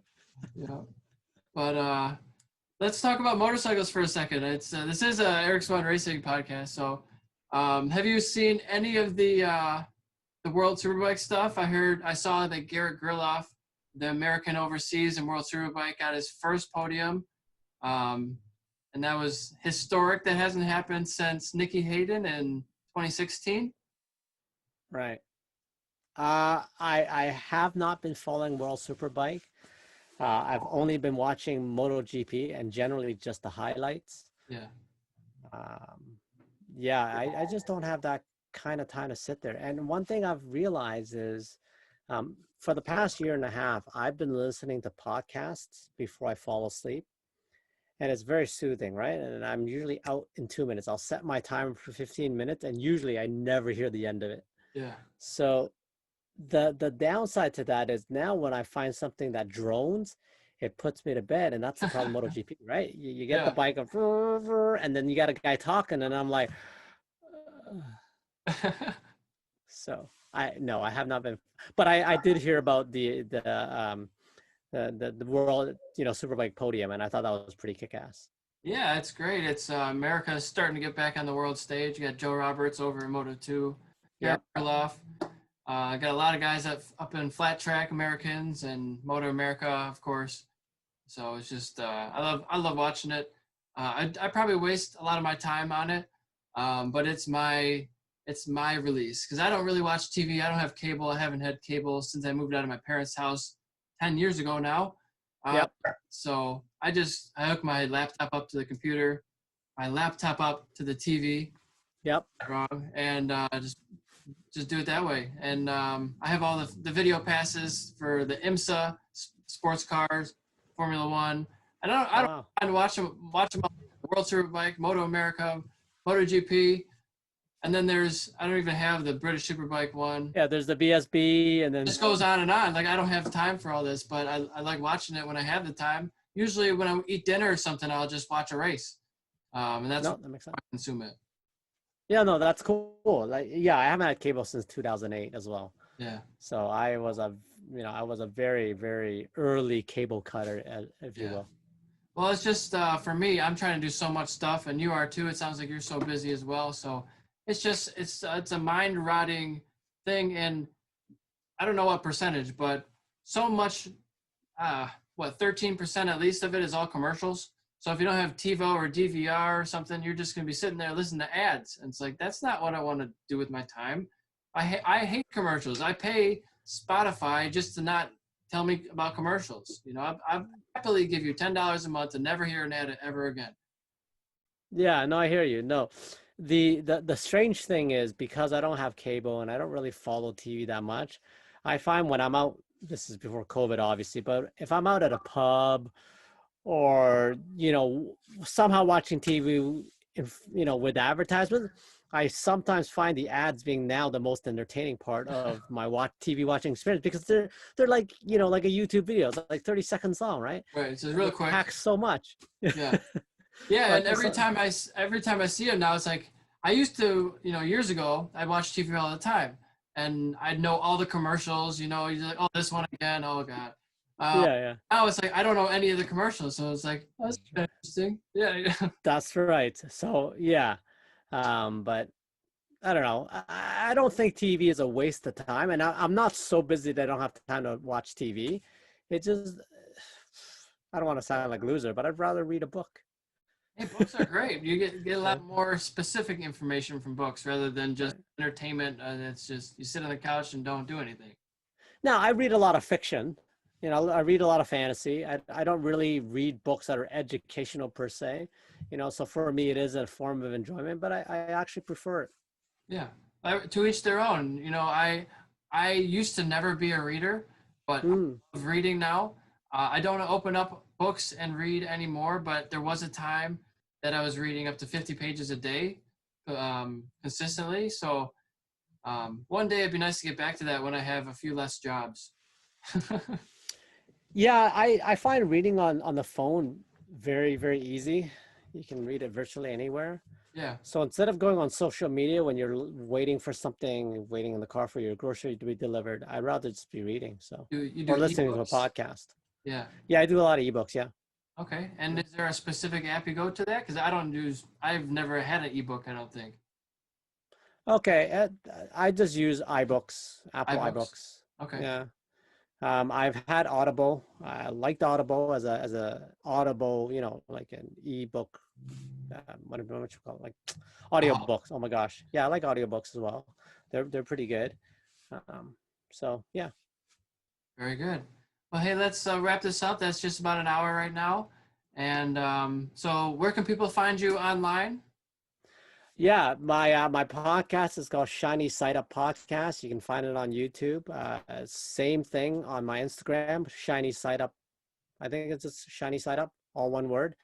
yeah. But let's talk about motorcycles for a second. It's this is a Eric Swahn Racing podcast. So, have you seen any of the World Superbike stuff? I saw that Garrett Gerloff, the American overseas and World Superbike, got his first podium, and that was historic. That hasn't happened since Nicky Hayden in 2016. Right. I have not been following World Superbike. I've only been watching MotoGP and generally just the highlights. Yeah. Um, yeah, I just don't have that kind of time to sit there. And one thing I've realized is, for the past year and a half, I've been listening to podcasts before I fall asleep. And it's very soothing, right? And I'm usually out in 2 minutes. I'll set my timer for 15 minutes, and usually I never hear the end of it. Yeah. So the downside to that is now when I find something that drones, it puts me to bed, and that's the problem with MotoGP, right? You get the Yeah. bike of, and then you got a guy talking, and I'm like, so I have not been, but I did hear about the world Superbike podium, and I thought that was pretty kick-ass. Yeah, it's great. It's America is starting to get back on the world stage. You got Joe Roberts over in Moto2, Garrett Yep. Gerloff. Got a lot of guys up in flat track Americans and Moto America, of course. So it's just I love watching it. I probably waste a lot of my time on it, but it's my release because I don't really watch TV. I don't have cable. I haven't had cable since I moved out of my parents' house 10 years ago now. Yep. So I hook my laptop up to the computer, my laptop up to the TV. Yep. Wrong, and just do it that way. And I have all the video passes for the IMSA sports cars, Formula One. And I don't Wow. mind watch them all, World Superbike, Moto America, MotoGP. And then I don't even have the British Superbike one. Yeah, there's the BSB, and then It just goes on and on. Like, I don't have time for all this, but I like watching it when I have the time. Usually when I eat dinner or something, I'll just watch a race. And that's that makes sense. I consume it. Yeah, no, that's cool. Like, yeah, I haven't had cable since 2008 as well. Yeah. So I was a very, very early cable cutter, if you will. Well, it's just for me, I'm trying to do so much stuff, and you are too. It sounds like you're so busy as well. So it's a mind rotting thing, and I don't know what percentage, but so much, 13% at least of it is all commercials. So if you don't have TiVo or DVR or something, you're just going to be sitting there listening to ads. And it's like, that's not what I want to do with my time. I hate commercials. I pay Spotify just to not tell me about commercials. I happily give you $10 a month to never hear an ad ever again. Yeah, no, I hear you. No, the strange thing is because I don't have cable and I don't really follow TV that much, I find when I'm out, this is before COVID, obviously, but if I'm out at a pub or somehow watching TV with advertisements, I sometimes find the ads being now the most entertaining part of my TV watching experience because they're like like a YouTube video. It's like 30 seconds long, right? Right. It's just real quick. Packs so much. Yeah. Yeah, and every time I see them now, it's like I used to, years ago, I watched TV all the time, and I'd know all the commercials. You're like, oh, this one again, oh god. Yeah. Now it's like I don't know any of the commercials, so it's like, oh, that's interesting. Yeah. That's right. So yeah, but I don't know. I don't think TV is a waste of time, and I'm not so busy that I don't have time to watch TV. It just, I don't want to sound like a loser, but I'd rather read a book. Hey, books are great. You get a lot more specific information from books rather than just Right. entertainment. And it's just you sit on the couch and don't do anything. Now, I read a lot of fiction. I read a lot of fantasy. I don't really read books that are educational per se. So for me, it is a form of enjoyment, but I actually prefer it. Yeah, to each their own. I used to never be a reader, but I Mm. love reading now. I don't open up books and read anymore, but there was a time that I was reading up to 50 pages a day, consistently. So one day it'd be nice to get back to that when I have a few less jobs. Yeah, I find reading on the phone very, very easy. You can read it virtually anywhere. Yeah. So instead of going on social media when you're waiting for something, waiting in the car for your grocery to be delivered, I'd rather just be reading. So, You or do listening to a ebooks? podcast. Yeah. Yeah, I do a lot of ebooks. Yeah. Okay. And is there a specific app you go to that? Because I've never had an ebook, I don't think. Okay. I just use iBooks, Apple iBooks? iBooks. Okay. Yeah. I've had Audible. I liked Audible as a Audible, like an ebook. What you call it? Like Oh, audiobooks. Oh my gosh. Yeah, I like audiobooks as well. They're pretty good. So yeah. very good. Well, hey, let's wrap this up. That's just about an hour right now. And so where can people find you online? Yeah, my podcast is called Shiny Side Up Podcast. You can find it on YouTube. Same thing on my Instagram, Shiny Side Up. I think it's just Shiny Side Up, all one word.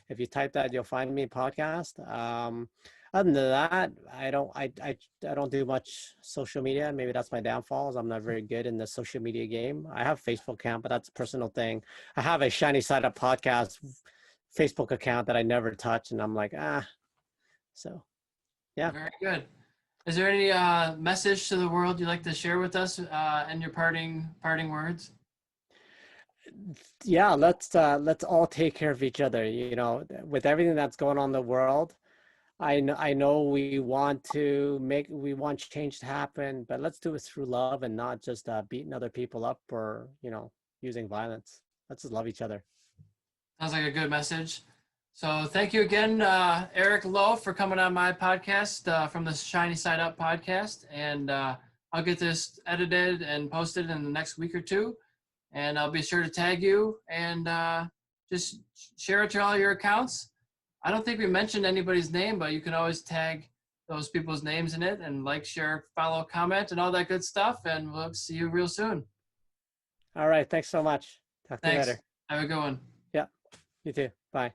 If you type that, you'll find me podcast. Other than that, I don't do much social media. Maybe that's my downfall. Is I'm not very good in the social media game. I have Facebook account, but that's a personal thing. I have a Shiny Side Up Podcast Facebook account that I never touch, and I'm like So yeah. Very good. Is there any message to the world you'd like to share with us and your parting words? Yeah, let's all take care of each other. With everything that's going on in the world, I know we want change to happen, but let's do it through love and not just beating other people up or using violence. Let's just love each other. Sounds like a good message. So thank you again, Eric Lowe, for coming on my podcast from the Shiny Side Up podcast. And I'll get this edited and posted in the next week or two. And I'll be sure to tag you and just share it to all your accounts. I don't think we mentioned anybody's name, but you can always tag those people's names in it and like, share, follow, comment, and all that good stuff. And we'll see you real soon. All right, thanks so much. Talk to you Thanks. later. Have a good one. Yeah, you too. Bye.